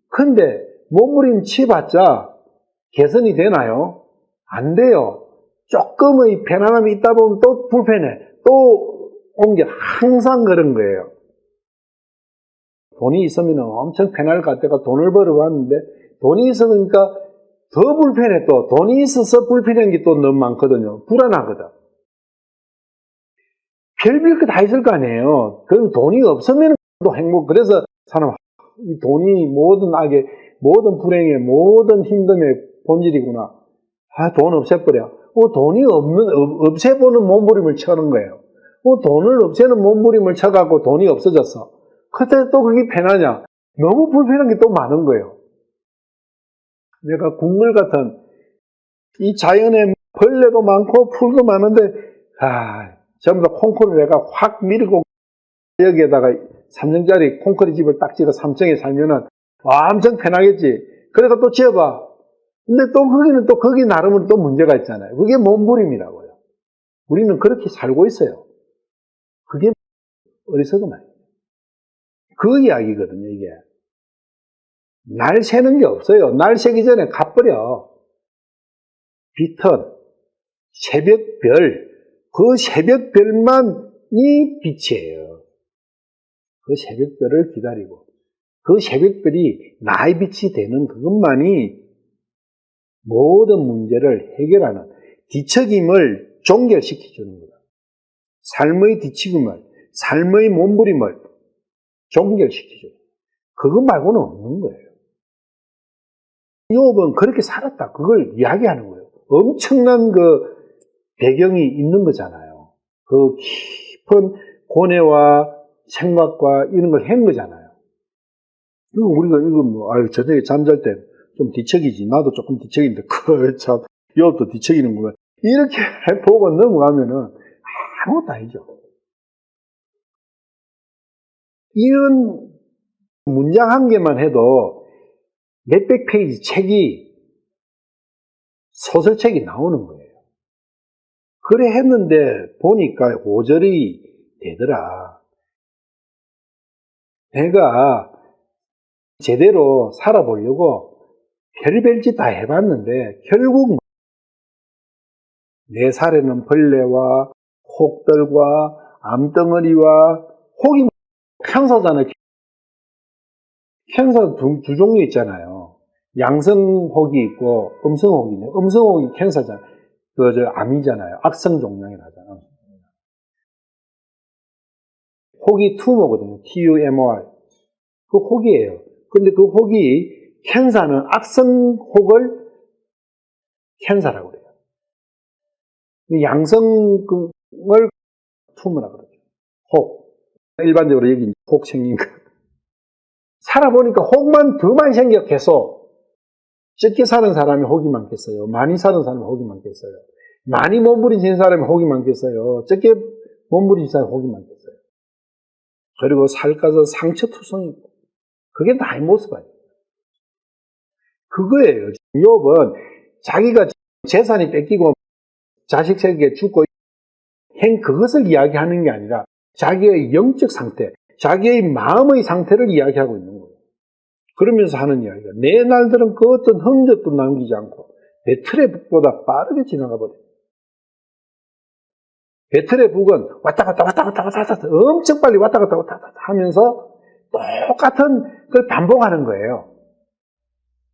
근데 몸부림 치봤자 개선이 되나요? 안 돼요. 조금의 편안함이 있다 보면 또 불편해. 또 온 게 항상 그런 거예요. 돈이 있으면 엄청 편할 것 같다가 돈을 벌어봤는데 돈이 있으니까 더 불편해. 또 돈이 있어서 불편한 게 또 너무 많거든요. 불안하거든. 별별 거 다 있을 거 아니에요. 그럼 돈이 없으면 또 행복. 그래서 사람 이 돈이 모든 악에, 모든 불행에, 모든 힘듦에 본질이구나. 아, 돈 없애버려. 돈이 없애보는 몸부림을 쳐는 거예요. 돈을 없애는 몸부림을 쳐갖고 돈이 없어졌어. 그때 또 그게 편하냐? 너무 불편한 게 또 많은 거예요. 내가 국물 같은 이 자연에 벌레도 많고 풀도 많은데, 전부 다 콩쿠리를 내가 확 밀고 여기에다가 3층짜리 콩쿠리 집을 딱 지어 3층에 살면은 엄청 편하겠지. 그래서 또 지어봐. 근데 또 거기는 또 거기 나름은 또 문제가 있잖아요. 그게 몸부림이라고요. 우리는 그렇게 살고 있어요. 그게 어리석음 아니에요. 그 이야기거든요, 이게. 날 새는 게 없어요. 날 새기 전에 가버려. 빛은 새벽별, 그 새벽별만이 빛이에요. 그 새벽별을 기다리고, 그 새벽별이 나의 빛이 되는 그것만이 모든 문제를 해결하는 뒤척임을 종결시켜주는 거다. 삶의 뒤척임을, 삶의 몸부림을 종결시켜줘요. 그것 말고는 없는 거예요. 욥은 그렇게 살았다. 그걸 이야기하는 거예요. 엄청난 그 배경이 있는 거잖아요. 그 깊은 고뇌와 생각과 이런 걸 한 거잖아요. 이거 우리가 저녁에 잠잘 때 좀 뒤척이지. 나도 조금 뒤척인데, 참, 욥도 뒤척이는구나. 이렇게 보고 넘어가면은 아무것도 아니죠. 이런 문장 한 개만 해도 몇백 페이지 책이, 소설책이 나오는 거예요. 그래 했는데 보니까 고절이 되더라. 내가 제대로 살아보려고 별별 짓 다 해봤는데 결국 내 살에는 벌레와 혹들과 암덩어리와 혹이 캔서잖아요. 캔서 두 종류 있잖아요. 양성혹이 있고 음성혹이 있네요. 음성혹이 캔서잖아요. 암이잖아요. 악성 종양이 나잖아요. 혹이 튜머거든요. TUMOR. 그 혹이에요. 근데 그 혹이 캔서는 악성 혹을 캔서라고 그래요. 양성을 튜머라고 그러죠. 혹. 일반적으로 여기 혹 생긴 거. 살아보니까 혹만 더 많이 생겨 계속. 적게 사는 사람이 혹이 많겠어요. 많이 사는 사람이 혹이 많겠어요. 많이 몸부림친 사람이 혹이 많겠어요. 적게 몸부림친 사람이 혹이 많겠어요. 그리고 살까서 상처투성이 있고. 그게 나의 모습 아니에요. 그거예요. 욥은 자기가 재산이 뺏기고 자식에게 죽고 그것을 이야기하는 게 아니라 자기의 영적 상태, 자기의 마음의 상태를 이야기하고 있는 거예요. 그러면서 하는 이야기가 내 날들은 그 어떤 흔적도 남기지 않고 배틀의 북보다 빠르게 지나가 버려요. 배틀의 북은 왔다 갔다 엄청 빨리 왔다 갔다 하면서 똑같은 걸 반복하는 거예요.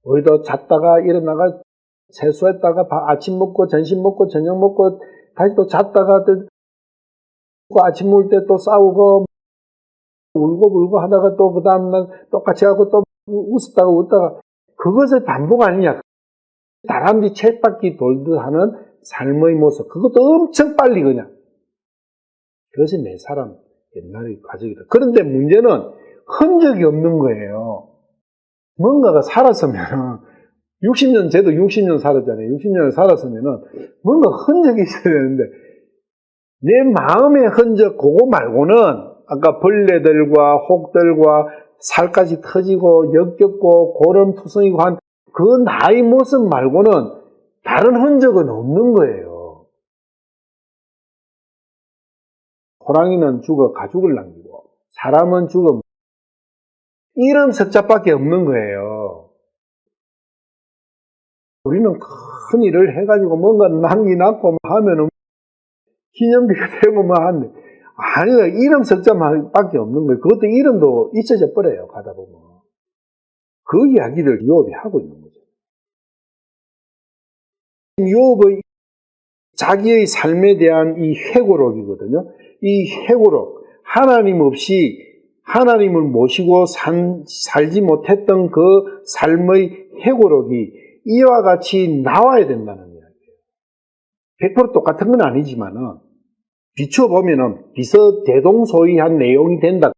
어디도 잤다가 일어나가 세수했다가 아침 먹고 점심 먹고 저녁 먹고 다시 또 잤다가 또 아침 먹을 때 또 싸우고 울고 하다가 또 그 다음날 똑같이 하고 또 웃었다가 그것을 반복 아니냐. 다람쥐 쳇바퀴 돌듯 하는 삶의 모습. 그것도 엄청 빨리 그냥. 그것이 내 사람 옛날의 과정이다. 그런데 문제는 흔적이 없는 거예요. 뭔가가 살았으면 60년, 쟤도 60년 살았잖아요. 60년을 살았으면은 뭔가 흔적이 있어야 되는데 내 마음의 흔적 그거 말고는 아까 벌레들과 혹들과 살까지 터지고 역겹고 고름투성이고 한 그 나의 모습 말고는 다른 흔적은 없는 거예요. 호랑이는 죽어 가죽을 남기고 사람은 죽어 이런 석자밖에 없는 거예요. 우리는 큰 일을 해가지고 뭔가 남기놨고 하면은 기념비가 되고 뭐 하는데 아니요, 이름 석자밖에 없는 거예요. 그것도 이름도 잊혀져 버려요. 가다 보면 그 이야기를 욥이 하고 있는 거죠. 욥의 자기의 삶에 대한 이 회고록이거든요. 이 회고록, 하나님 없이 하나님을 모시고 살지 못했던 그 삶의 회고록이 이와 같이 나와야 된다는 이야기예요. 100% 똑같은 건 아니지만은 비춰보면은 비슷대동소이한 내용이 된다.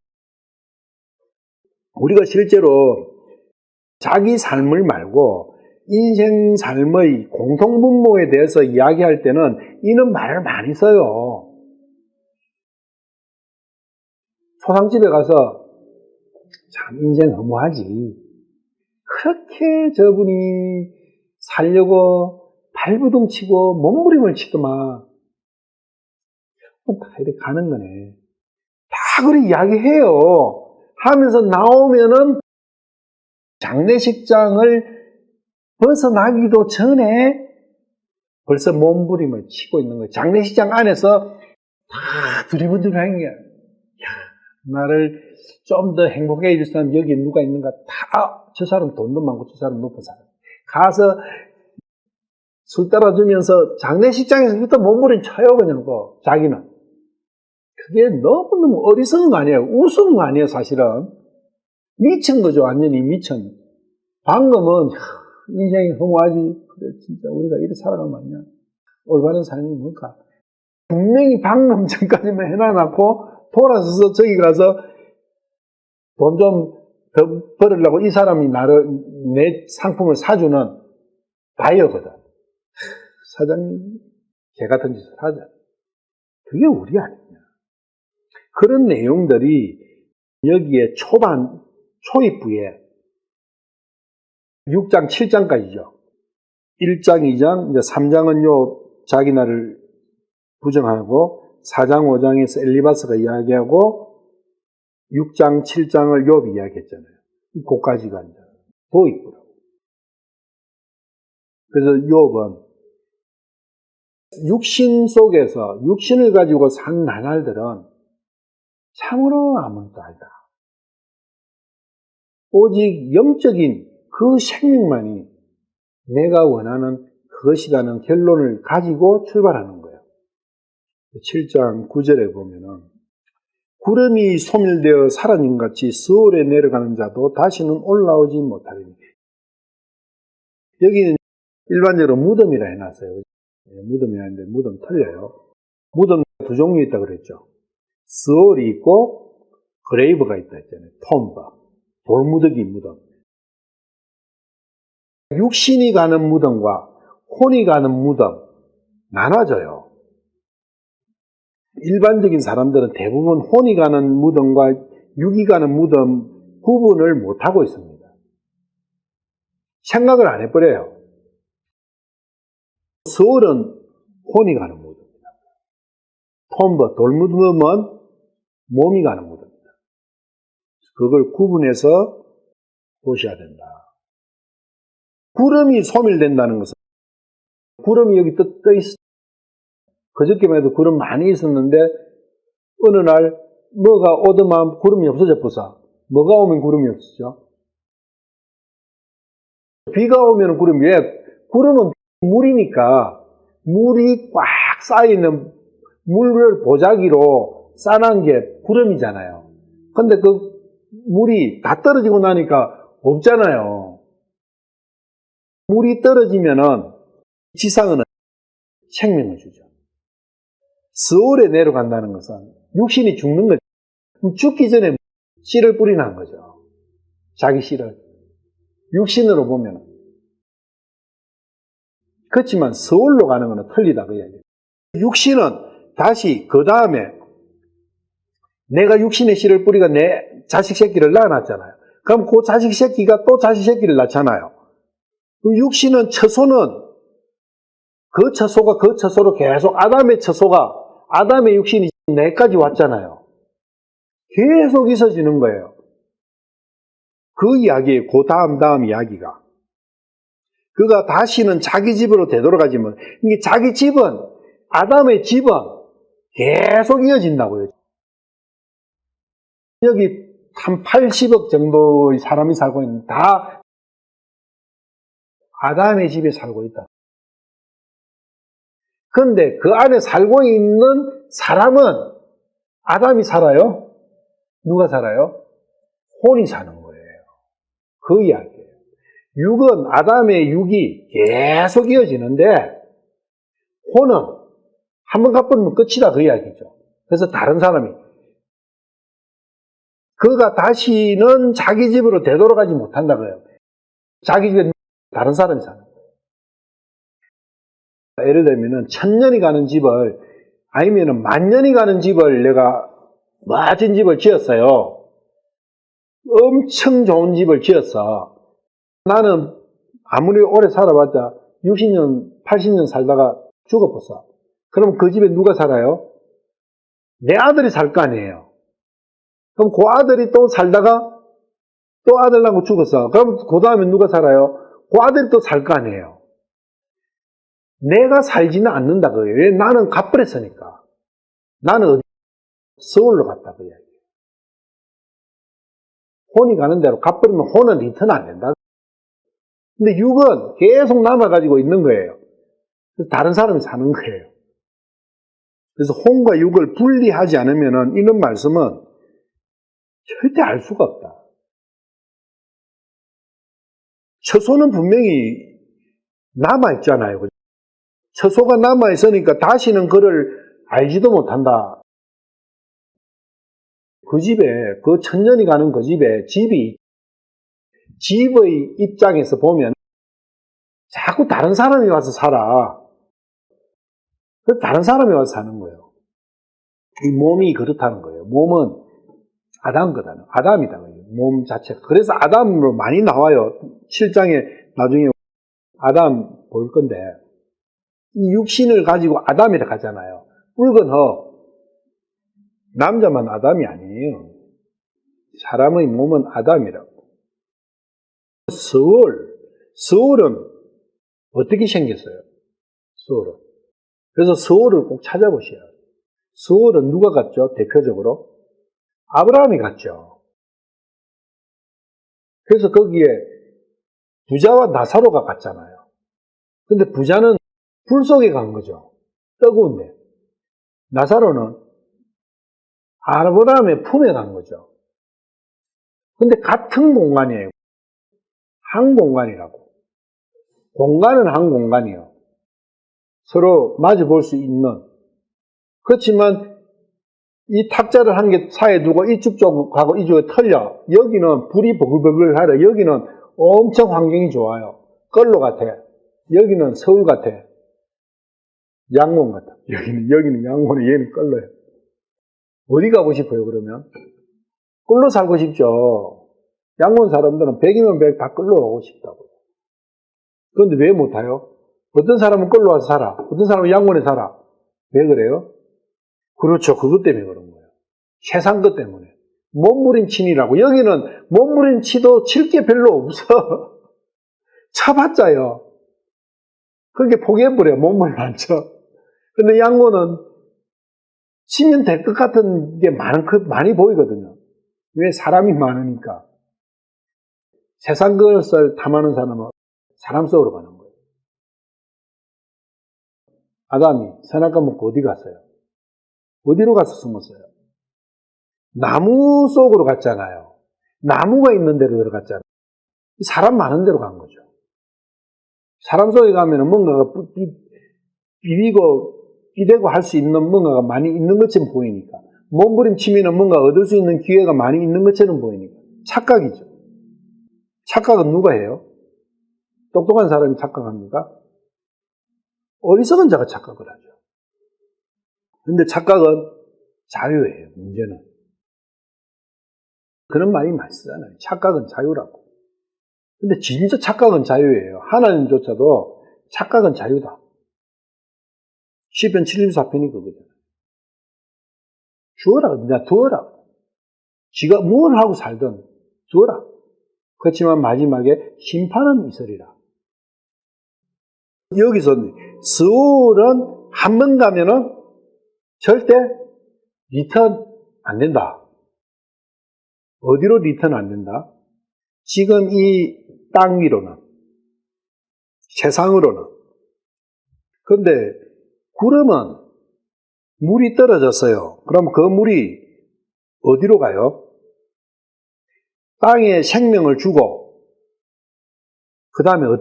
우리가 실제로 자기 삶을 말고 인생 삶의 공통분모에 대해서 이야기할 때는 이런 말을 많이 써요. 초상집에 가서 참 인생 허무하지. 그렇게 저분이 살려고 발부둥치고 몸부림을 치더만. 다 이렇게 가는 거네. 다 그렇게 이야기해요. 하면서 나오면은 장례식장을 벗어나기도 전에 벌써 몸부림을 치고 있는 거예요. 장례식장 안에서 다 두리번두리한 거야. 나를 좀 더 행복하게 해줄 사람 여기 누가 있는가? 다 저 사람 돈도 많고 저 사람 높은 사람. 가서 술 따라주면서 장례식장에서부터 몸부림 쳐요 그냥 또 자기는. 그게 너무너무 어리석은 거 아니에요. 우스운 거 아니에요 사실은. 미친 거죠 완전히 미친. 방금은 인생이 허무하지. 그래 진짜 우리가 이렇게 살아가면 맞냐. 올바른 삶이 뭘까. 분명히 방금 전까지만 해놔놓고 돌아서서 저기 가서 돈 좀 더 벌으려고 이 사람이 내 상품을 사주는 바이어거든. 사장님 개 같은 짓을 하자. 그게 우리 아니냐. 그런 내용들이 여기에 초입부에 6장 7장까지죠. 1장 2장 이제 3장은 요 자기 나를 부정하고 4장 5장에서 엘리바스가 이야기하고 6장 7장을 욥이 이야기했잖아요. 그까지가 이제 도입부라고. 그래서 욥은 육신 속에서 육신을 가지고 산 나날들은 참으로 아무것도 아니다. 오직 영적인 그 생명만이 내가 원하는 그것이라는 결론을 가지고 출발하는 거예요. 7장 9절에 보면은 구름이 소멸되어 사라진 같이 스올에 내려가는 자도 다시는 올라오지 못하리니. 여기는 일반적으로 무덤이라 해놨어요. 무덤이라 했는데 무덤 틀려요. 무덤 두 종류 있다고 그랬죠. 스올이 있고 그레이브가 있다 했잖아요. 톰브, 돌무더기 무덤. 육신이 가는 무덤과 혼이 가는 무덤 나눠져요. 일반적인 사람들은 대부분 혼이 가는 무덤과 육이 가는 무덤 구분을 못하고 있습니다. 생각을 안 해버려요. 스올은 혼이 가는 무덤입니다. 톰브, 돌무덤은 몸이 가는 무덤입니다. 그걸 구분해서 보셔야 된다. 구름이 소멸된다는 것은 구름이 여기 떠 있어. 그저께만 해도 구름 많이 있었는데 어느 날 뭐가 오더만 구름이 없어져 버서. 뭐가 오면 구름이 없어져? 비가 오면 구름이 왜? 구름은 물이니까 물이 꽉 쌓여있는 물을 보자기로 쌓아놓은 게 구름이잖아요. 근데 그 물이 다 떨어지고 나니까 없잖아요. 물이 떨어지면은 지상은 생명을 주죠. 스올에 내려간다는 것은 육신이 죽는 거죠. 죽기 전에 씨를 뿌리는 거죠. 자기 씨를. 육신으로 보면. 그렇지만 스올로 가는 것은 틀리다 그 이야기예요. 육신은 다시 그 다음에 내가 육신의 씨를 뿌리가 내 자식 새끼를 낳아놨잖아요. 그럼 그 자식 새끼가 또 자식 새끼를 낳잖아요. 그 육신은 처소는 그 처소가 그 처소로 계속 아담의 처소가 아담의 육신이 내까지 왔잖아요. 계속 있어지는 거예요. 그 이야기예요. 그 다음 이야기가. 그가 다시는 자기 집으로 되돌아가지만 이게 자기 집은 아담의 집은 계속 이어진다고요. 여기 한 80억 정도의 사람이 살고 있는데 다 아담의 집에 살고 있다. 그런데 그 안에 살고 있는 사람은 아담이 살아요? 누가 살아요? 혼이 사는 거예요. 그 이야기예요. 육은 아담의 육이 계속 이어지는데 혼은 한번 갚으면 끝이다 그 이야기죠. 그래서 다른 사람이 그가 다시는 자기 집으로 되돌아가지 못한다고요. 자기 집에 다른 사람이 사는 거예요. 예를 들면 1000년이 가는 집을 아니면 10,000년이 가는 집을 내가 멋진 집을 지었어요. 엄청 좋은 집을 지었어. 나는 아무리 오래 살아봤자 60년, 80년 살다가 죽어버렸어. 그럼 그 집에 누가 살아요? 내 아들이 살 거 아니에요. 그럼 그 아들이 또 살다가 또 아들 낳고 죽었어. 그럼 그 다음에 누가 살아요? 그 아들이 또 살 거 아니에요. 내가 살지는 않는다 그래요. 왜? 나는 갚버렸으니까. 나는 어디? 서울로 갔다 그 이야기예요. 혼이 가는 대로 갚버리면 혼은 리턴 안 된다. 근데 육은 계속 남아가지고 있는 거예요. 그래서 다른 사람이 사는 거예요. 그래서 혼과 육을 분리하지 않으면 이런 말씀은 절대 알 수가 없다. 처소는 분명히 남아있잖아요. 처소가 남아있으니까 다시는 그를 알지도 못한다. 그 집에, 그 1000년이 가는 그 집에 집의 입장에서 보면 자꾸 다른 사람이 와서 살아. 그래서 다른 사람이 와서 사는 거예요. 이 몸이 그렇다는 거예요. 몸은 아담거든. 아담이다. 몸 자체가. 그래서 아담으로 많이 나와요. 7장에 나중에 아담 볼 건데, 이 육신을 가지고 아담이라 하잖아요. 붉은 허. 남자만 아담이 아니에요. 사람의 몸은 아담이라고. 서울은 어떻게 생겼어요? 서울은. 그래서 서울을 꼭 찾아보셔야 해요. 서울은 누가 갔죠? 대표적으로? 아브라함이 갔죠. 그래서 거기에 부자와 나사로가 갔잖아요. 근데 부자는 불 속에 간 거죠. 뜨거운데. 나사로는 아브라함의 품에 간 거죠. 근데 같은 공간이에요. 한 공간이라고. 공간은 한 공간이에요. 서로 마주 볼 수 있는. 그렇지만 이 탁자를 한 개 사이에 두고 이쪽 쪽하고 이쪽에 털려. 여기는 불이 버글버글 하려. 여기는 엄청 환경이 좋아요. 끌로 같아. 여기는 서울 같아. 양곤 같아. 여기는 양곤에 얘는 끌로예요. 어디 가고 싶어요, 그러면? 끌로 살고 싶죠. 양곤 사람들은 100이면 100 다 끌로 가고 싶다고요. 그런데 왜 못해요? 어떤 사람은 끌로 와서 살아. 어떤 사람은 양곤에 살아. 왜 그래요? 그렇죠. 그것 때문에 그런 거예요. 세상 것 때문에. 몸부림치니라고. 여기는 몸부림치도 칠 게 별로 없어. 쳐봤자요. 그렇게 포기해버려요. 몸부림 쳐. 근데 양곤은 치면 될 것 같은 게 많이 보이거든요. 왜? 사람이 많으니까. 세상 것을 탐하는 사람은 사람 속으로 가는 거예요. 아담이 선악과 먹고 어디 갔어요? 어디로 가서 숨었어요? 나무 속으로 갔잖아요. 나무가 있는 데로 들어갔잖아요. 사람 많은 데로 간 거죠. 사람 속에 가면 뭔가가 비비고 비대고 할 수 있는 뭔가가 많이 있는 것처럼 보이니까. 몸부림치면 뭔가 얻을 수 있는 기회가 많이 있는 것처럼 보이니까. 착각이죠. 착각은 누가 해요? 똑똑한 사람이 착각합니까? 어리석은 자가 착각을 하죠. 근데 착각은 자유예요, 문제는. 그런 말이 맛있잖아요. 착각은 자유라고. 근데 진짜 착각은 자유예요. 하나님조차도 착각은 자유다. 시편 74편이 그거잖아요. 주어라, 그냥 두어라. 지가 뭘 하고 살든 두어라. 그렇지만 마지막에 심판은 있으리라. 여기서 서울은 한 번 가면은 절대 리턴 안 된다. 어디로 리턴 안 된다? 지금 이 땅 위로는, 세상으로는. 그런데 구름은 물이 떨어졌어요. 그럼 그 물이 어디로 가요? 땅에 생명을 주고 그 다음에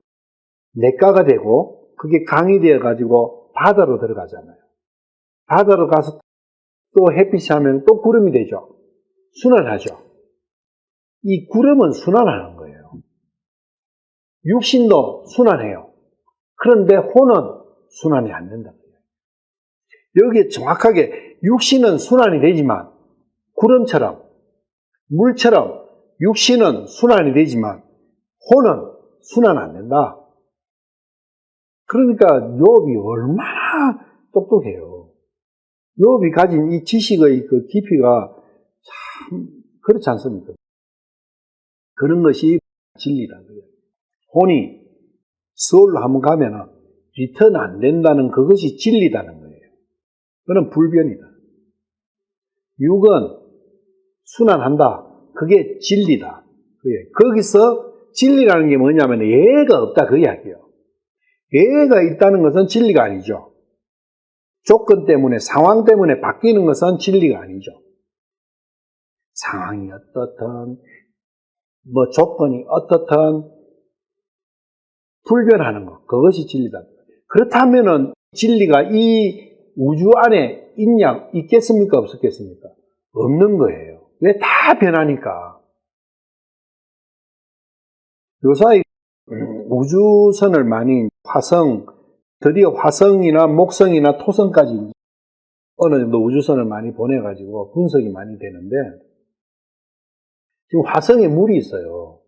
냇가가 되고 그게 강이 되어가지고 바다로 들어가잖아요. 바다로 가서 또 햇빛이 하면 또 구름이 되죠. 순환하죠. 이 구름은 순환하는 거예요. 육신도 순환해요. 그런데 혼은 순환이 안 된다. 여기에 정확하게 육신은 순환이 되지만 구름처럼 물처럼 육신은 순환이 되지만 혼은 순환 안 된다. 그러니까 욥이 얼마나 똑똑해요. 욥이 가진 이 지식의 그 깊이가 참 그렇지 않습니까? 그런 것이 진리라는 거예요. 혼이 서울로 한번 가면은 리턴 안 된다는 그것이 진리다는 거예요. 그건 불변이다. 육은 순환한다. 그게 진리다. 거기서 진리라는 게 뭐냐면 예가 없다 그 이야기예요. 예가 있다는 것은 진리가 아니죠. 조건 때문에 상황 때문에 바뀌는 것은 진리가 아니죠. 상황이 어떻든 뭐 조건이 어떻든 불변하는 것 그것이 진리다. 그렇다면은 진리가 이 우주 안에 있겠습니까? 없었겠습니까? 없는 거예요. 왜 다 변하니까. 요사이 우주선을 많이 드디어 화성이나 목성이나 토성까지 어느 정도 우주선을 많이 보내가지고 분석이 많이 되는데 지금 화성에 물이 있어요.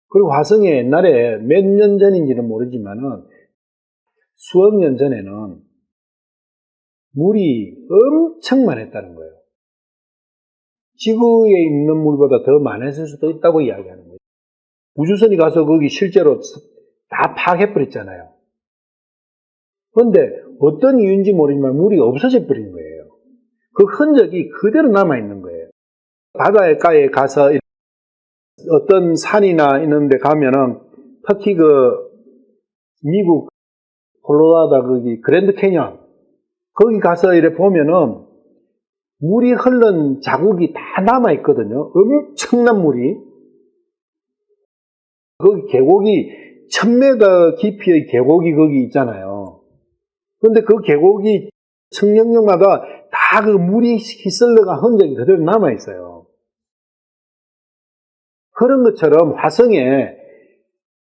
그리고 화성에 옛날에 몇 년 전인지는 모르지만은 수억 년 전에는 물이 엄청 많았다는 거예요. 지구에 있는 물보다 더 많았을 수도 있다고 이야기하는 거예요. 우주선이 가서 거기 실제로 다 파악해버렸잖아요. 그런데 어떤 이유인지 모르지만 물이 없어져 버린 거예요. 그 흔적이 그대로 남아있는 거예요. 바닷가에 가서 어떤 산이나 이런 데 가면은 특히 미국 콜로라도 거기 그랜드 캐년 거기 가서 이렇게 보면은 물이 흐른 자국이 다 남아있거든요. 엄청난 물이. 거기 계곡이 1000m 깊이의 계곡이 거기 있잖아요. 그런데 그 계곡이 청량역마다 다 그 물이 휘슬러간 흔적이 그대로 남아있어요. 그런 것처럼 화성에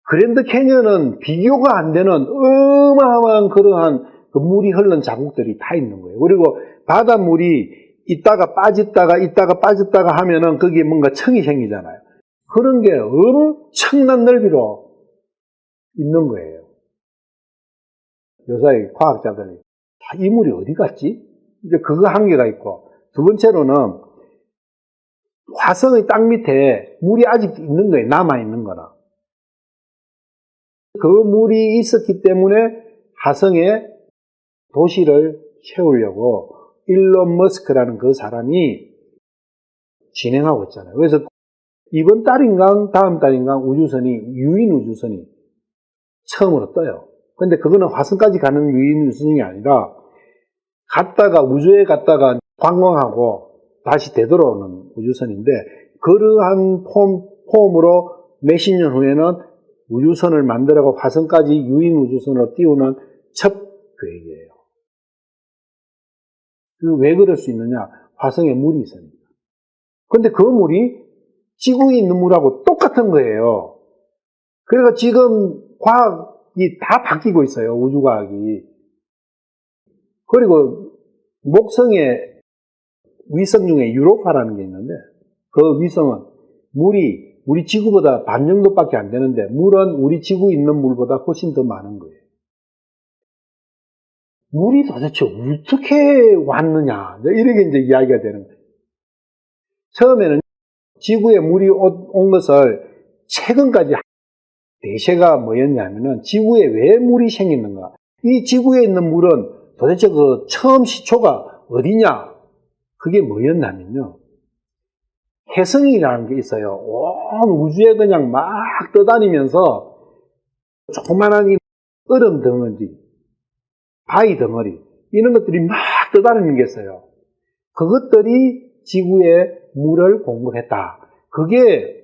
그랜드 캐년은 비교가 안 되는 어마어마한 그러한 그 물이 흐른 자국들이 다 있는 거예요. 그리고 바닷물이 있다가 빠졌다가 하면은 거기에 뭔가 청이 생기잖아요. 그런 게 엄청난 넓이로 있는 거예요. 요사이 과학자들이 이 물이 어디 갔지? 이제 그거 한계가 있고, 두 번째로는 화성의 땅 밑에 물이 아직 있는 거예요. 남아있는 거나. 그 물이 있었기 때문에 화성에 도시를 채우려고 일론 머스크라는 그 사람이 진행하고 있잖아요. 그래서 이번 달인가 다음 달인가 유인 우주선이 처음으로 떠요. 근데 그거는 화성까지 가는 유인 우주선이 아니라 우주에 갔다가 관광하고 다시 되돌아오는 우주선인데 그러한 폼으로 몇십 년 후에는 우주선을 만들어서 화성까지 유인 우주선으로 띄우는 첫 계획이에요. 왜 그럴 수 있느냐? 화성에 물이 있으니까. 근데 그 물이 지구에 있는 물하고 똑같은 거예요. 그래서 지금 과학이 다 바뀌고 있어요. 우주과학이. 그리고 목성에 위성 중에 유로파라는 게 있는데 그 위성은 물이 우리 지구보다 반 정도밖에 안 되는데 물은 우리 지구에 있는 물보다 훨씬 더 많은 거예요. 물이 도대체 어떻게 왔느냐 이렇게 이제 이야기가 되는 거예요. 처음에는 지구에 물이 온 것을 최근까지 대세가 뭐였냐면은 지구에 왜 물이 생기는가? 이 지구에 있는 물은 도대체 그 처음 시초가 어디냐? 그게 뭐였냐면요. 혜성이라는 게 있어요. 온 우주에 그냥 막 떠다니면서 조그만한 이 얼음 덩어리, 바위 덩어리, 이런 것들이 막 떠다니는 게 있어요. 그것들이 지구에 물을 공급했다. 그게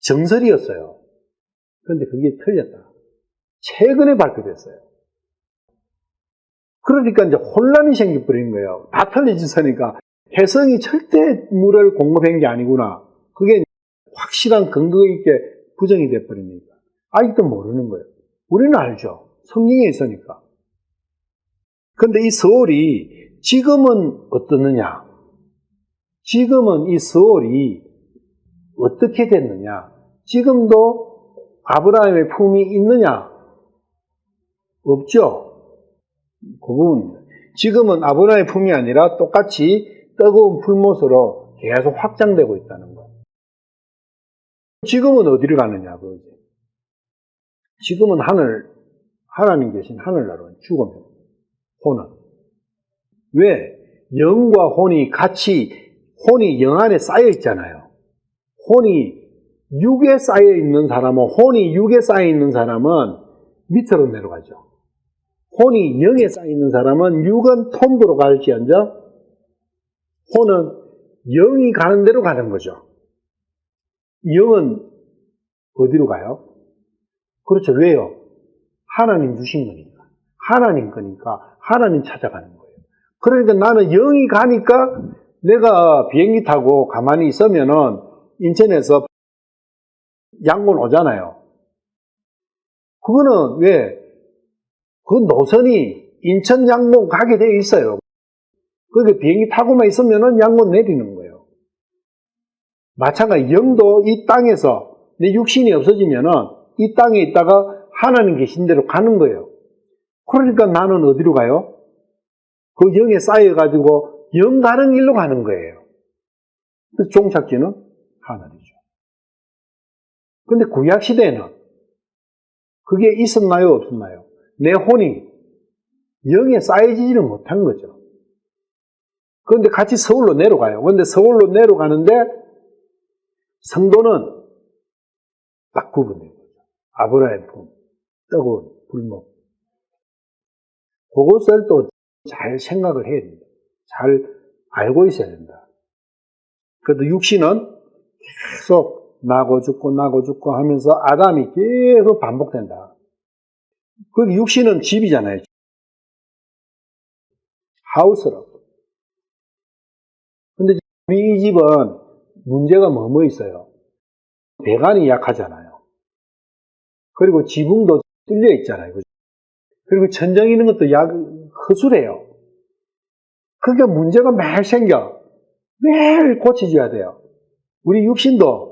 정설이었어요. 그런데 그게 틀렸다. 최근에 발표됐어요. 그러니까 이제 혼란이 생겨버린 거예요. 다 틀려졌으니까 혜성이 절대 물을 공급한 게 아니구나. 그게 확실한 근거 있게 부정이 돼버리니까 아직도 모르는 거예요. 우리는 알죠. 성경에 있으니까. 그런데 이 서울이 지금은 어떻느냐? 지금은 이 서울이 어떻게 됐느냐? 지금도 아브라함의 품이 있느냐? 없죠. 그 부분입니다. 지금은 아브라함의 품이 아니라 똑같이 뜨거운 풀못으로 계속 확장되고 있다는 거. 지금은 어디를 가느냐, 그거지. 지금은 하나님 계신 하늘나라로 죽으면, 혼은. 왜? 영과 혼이 같이, 혼이 영 안에 쌓여 있잖아요. 혼이 육에 쌓여 있는 사람은, 혼이 육에 쌓여 있는 사람은 밑으로 내려가죠. 혼이 영에 쌓여 있는 사람은 육은 톰으로 갈지언정 혼은 영이 가는 대로 가는 거죠. 영은 어디로 가요? 그렇죠. 왜요? 하나님 주신 거니까. 하나님 거니까 하나님 찾아가는 거예요. 그러니까 나는 영이 가니까 내가 비행기 타고 가만히 있으면은 인천에서 양곤 오잖아요. 그거는 왜? 그 노선이 인천 양곤 가게 되어 있어요. 그게 비행기 타고만 있으면은 양곤 내리는 거예요. 마찬가지 영도 이 땅에서 내 육신이 없어지면은 이 땅에 있다가 하나님 계신 대로 가는 거예요. 그러니까 나는 어디로 가요? 그 영에 쌓여가지고 영 가는 길로 가는 거예요. 그래서 종착지는 하늘이죠. 근데 구약시대에는 그게 있었나요? 없었나요? 내 혼이 영에 쌓여지지는 못한 거죠. 그런데 같이 서울로 내려가요. 그런데 서울로 내려가는데 성도는 딱 구분된 거죠. 아브라함의 품, 뜨거운 불목. 그것을 또 잘 생각을 해야 됩니다. 잘 알고 있어야 된다. 그래도 육신은 계속 나고 죽고 하면서 아담이 계속 반복된다. 그 육신은 집이잖아요. 하우스라고. 근데 이 집은 문제가 뭐 있어요? 배관이 약하잖아요. 그리고 지붕도 뚫려 있잖아요. 그리고 천장 있는 것도 허술해요. 그게 문제가 매일 생겨. 매일 고쳐줘야 돼요. 우리 육신도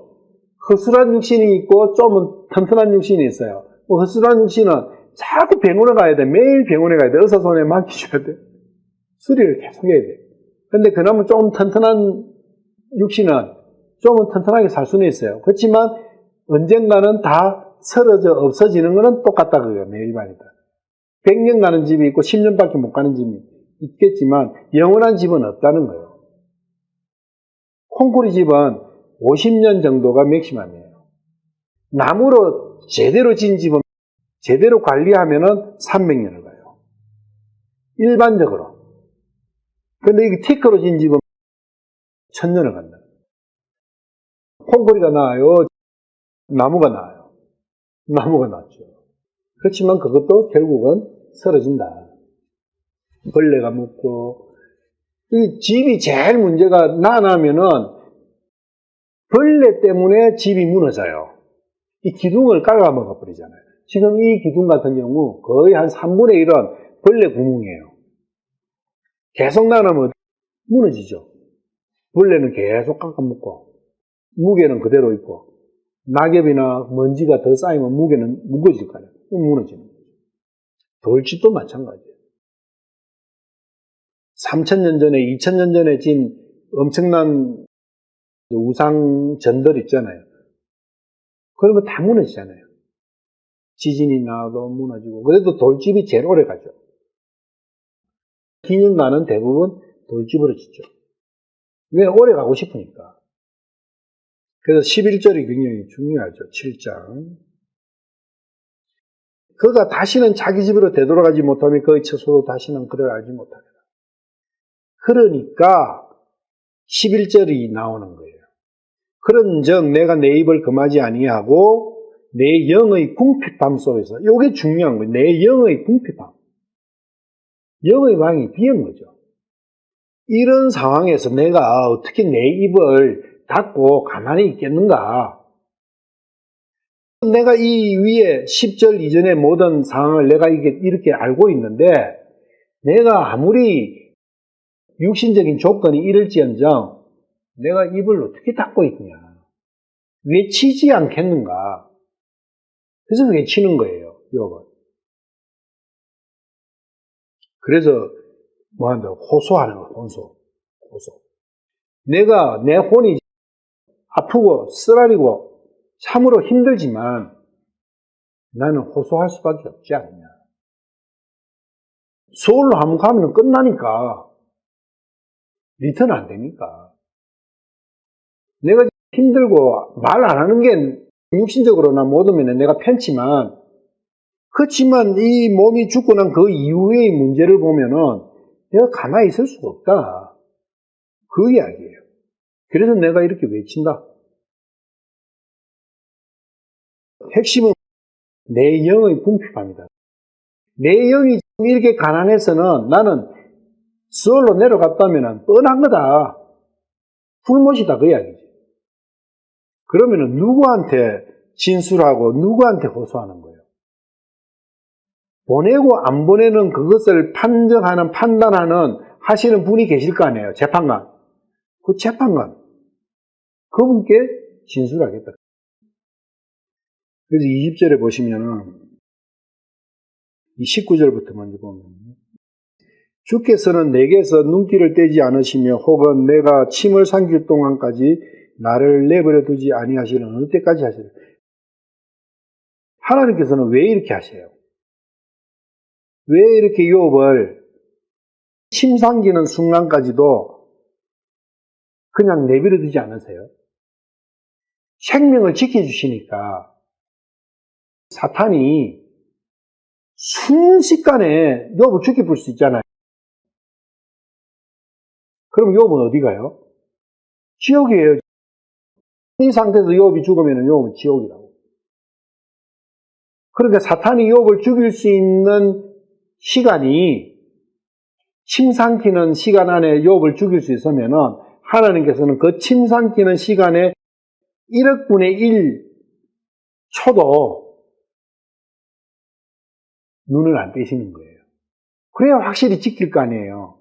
허술한 육신이 있고 좀 튼튼한 육신이 있어요. 허술한 육신은 자꾸 병원에 가야 돼. 매일 병원에 가야 돼. 의사손에 맡기셔야 돼. 수리를 계속 해야 돼. 근데 그나마 좀 튼튼한 육신은 좀 튼튼하게 살 수는 있어요. 그렇지만 언젠가는 다 쓰러져 없어지는 거는 똑같다 그거예요. 일반이다. 100년 가는 집이 있고 10년밖에 못 가는 집이 있겠지만 영원한 집은 없다는 거예요. 콘크리트 집은 50년 정도가 맥시멈이에요. 나무로 제대로 진 집은 제대로 관리하면은 300년을 가요. 일반적으로. 근데 이게 티크로 진 집은 1000년을 간다. 콘크리트가 나아요? 나무가 나아요? 나무가 낫죠. 그렇지만 그것도 결국은 쓰러진다. 벌레가 묻고, 이 집이 제일 문제가 나면은 벌레 때문에 집이 무너져요. 이 기둥을 깔아먹어 버리잖아요. 지금 이 기둥 같은 경우 거의 한 3분의 1은 벌레 구멍이에요. 계속 나가면 무너지죠. 벌레는 계속 깎아먹고, 무게는 그대로 있고, 낙엽이나 먼지가 더 쌓이면 무게는 무거워질 거예요. 무너지는 거죠. 돌집도 마찬가지예요. 3000년 전에, 2000년 전에 진 엄청난 우상전들 있잖아요. 그런 거 다 무너지잖아요. 지진이 나도 무너지고. 그래도 돌집이 제일 오래 가죠. 기념관은 대부분 돌집으로 짓죠. 왜? 오래 가고 싶으니까. 그래서 11절이 굉장히 중요하죠. 7장. 그가 다시는 자기 집으로 되돌아가지 못하며 그의 처소로 다시는 그를 알지 못하리라. 그러니까 11절이 나오는 거예요. 그런즉 내가 내 입을 금하지 아니하고 내 영의 궁핍함 속에서, 이게 중요한 거예요. 내 영의 궁핍함. 영의 방이 비은 거죠. 이런 상황에서 내가 어떻게 내 입을 닫고 가만히 있겠는가? 내가 이 위에 10절 이전의 모든 상황을 내가 이렇게 알고 있는데, 내가 아무리 육신적인 조건이 이럴지언정 내가 입을 어떻게 닫고 있냐? 외치지 않겠는가? 그래서 외치는 거예요, 욥은. 그래서 뭐 한다? 호소하는 거예요, 호소. 내가 내 혼이 아프고 쓰라리고 참으로 힘들지만 나는 호소할 수밖에 없지 않냐. 서울로 한번 가면 끝나니까. 리턴 안 되니까. 내가 힘들고 말 안 하는 게 육신적으로나 못하면 내가 편치만, 그렇지만 이 몸이 죽고 난 그 이후의 문제를 보면은 내가 가만히 있을 수가 없다. 그 이야기예요. 그래서 내가 이렇게 외친다. 핵심은 내 영의 궁핍함이다. 내 영이 이렇게 가난해서는 나는 서울로 내려갔다면 뻔한 거다. 풀못이다, 그 이야기지. 그러면은 누구한테 진술하고 누구한테 호소하는 거예요? 보내고 안 보내는 그것을 판정하는, 판단하는, 하시는 분이 계실 거 아니에요, 재판관. 그 재판관. 그분께 진술하겠다. 그래서 20절에 보시면은, 이 19절부터 먼저 보면, 주께서는 내게서 눈길을 떼지 않으시며 혹은 내가 침을 삼킬 동안까지 나를 내버려 두지 아니하시는 어느 때까지 하시려? 하나님께서는 왜 이렇게 하세요? 왜 이렇게 욥을 침 삼키는 순간까지도 그냥 내버려 두지 않으세요? 생명을 지켜주시니까 사탄이 순식간에 욥을 죽여볼 수 있잖아요. 그럼 욥은 어디 가요? 지옥이에요. 이 상태에서 욥이 죽으면 욥은 지옥이라고. 그러니까 사탄이 욥을 죽일 수 있는 시간이 침 삼키는 시간 안에 욥을 죽일 수 있으면 하나님께서는 그 침 삼키는 시간에 1억 분의 1 초도 눈을 안 떼시는 거예요. 그래야 확실히 지킬 거 아니에요.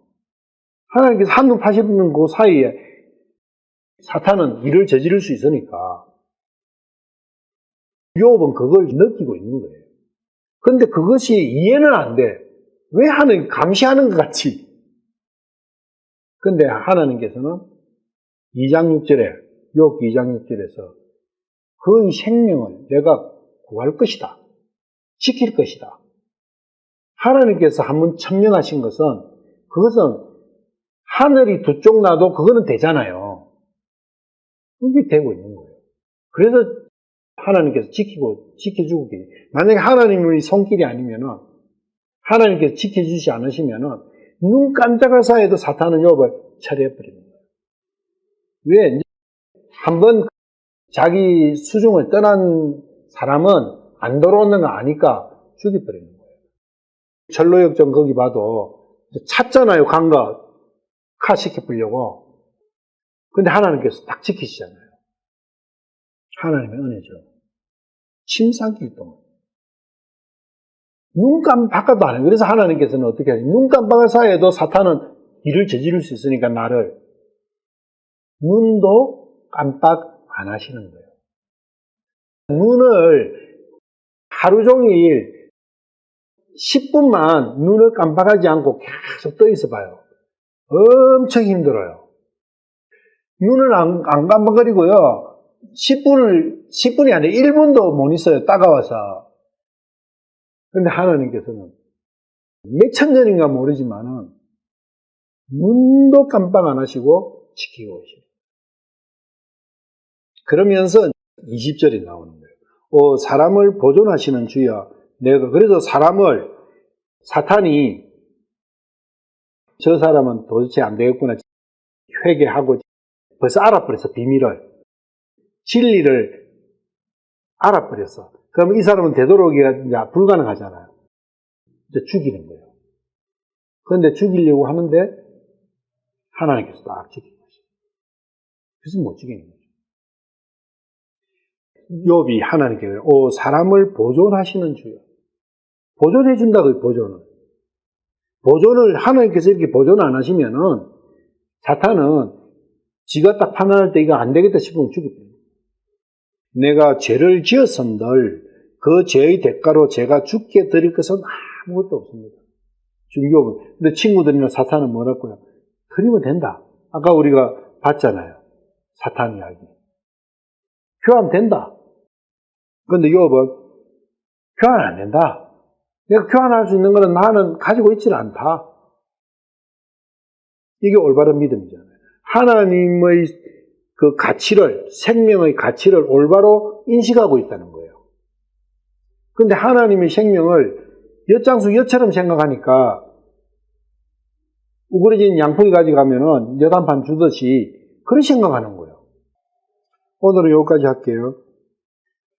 하나님께서 한눈 파시는 그 사이에 사탄은 일을 저지를 수 있으니까 욥은 그걸 느끼고 있는 거예요. 그런데 그것이 이해는 안 돼. 왜 하나님 감시하는 것 같이. 그런데 하나님께서는 2장 6절에 욥 2장 6절에서 그의 생명을 내가 구할 것이다. 지킬 것이다. 하나님께서 한번 천명하신 것은 그것은 하늘이 두 쪽 나도 그거는 되잖아요. 그게 되고 있는 거예요. 그래서 하나님께서 지켜주고 계세요. 만약에 하나님의 손길이 아니면은 하나님께서 지켜주지 않으시면은 눈 깜짝할 사이에도 사탄은 욥을 처리해버리는 거예요. 왜? 한번 자기 수중을 떠난 사람은 안 돌아오는 거 아니까 죽여버리는 거예요. 철로역전 거기 봐도 찾잖아요, 강가. 카 시켜보려고. 근데 하나님께서 딱 지키시잖아요. 하나님의 은혜죠. 침 삼킬 동안. 눈 깜빡도 안 해요. 그래서 하나님께서는 어떻게 하죠? 눈 깜빡할 사이에도 사탄은 일을 저지를 수 있으니까 나를 눈도 깜빡 안 하시는 거예요. 눈을 하루 종일 10분만 눈을 깜빡하지 않고 계속 떠 있어 봐요. 엄청 힘들어요. 눈을 안 깜빡거리고요. 10분이 아니라 1분도 못 있어요. 따가워서. 그런데 하나님께서는 몇천 년인가 모르지만은 눈도 깜빡 안 하시고 지키고 계시고. 그러면서 20절이 나오는 거예요. 사람을 보존하시는 주여. 내가 그래서 사탄이 저 사람은 도대체 안 되겠구나 회개하고 벌써 알아버려서 비밀을 진리를 알아버렸어. 그러면 이 사람은 되도록이야 이제 불가능하잖아요. 이제 죽이는 거예요. 그런데 죽이려고 하는데 하나님께서 딱 지키는 거죠. 그래서 못 죽이는 거죠. 욥이 하나님께 사람을 보존하시는 주요. 보존해 준다고요. 보존을 하나님께서 이렇게 보존 안 하시면은 사탄은 지가 딱 판단할 때 이거 안 되겠다 싶으면 죽여버려요. 내가 죄를 지었은들 그 죄의 대가로 제가 죽게 드릴 것은 아무것도 없습니다. 중교은. 근데 친구들이나 사탄은 뭐랄까요? 드리면 된다. 아까 우리가 봤잖아요. 사탄 이야기. 교환 된다. 그런데 욥은 교환 안 된다. 내가 교환할 수 있는 것은 나는 가지고 있지 않다. 이게 올바른 믿음이잖아요. 하나님의 그 가치를, 생명의 가치를 올바로 인식하고 있다는 거예요. 근데 하나님의 생명을 엿장수 엿처럼 생각하니까 우그러진 양포기 가져가면은 엿 한 판 주듯이 그런 생각하는 거예요. 오늘은 여기까지 할게요.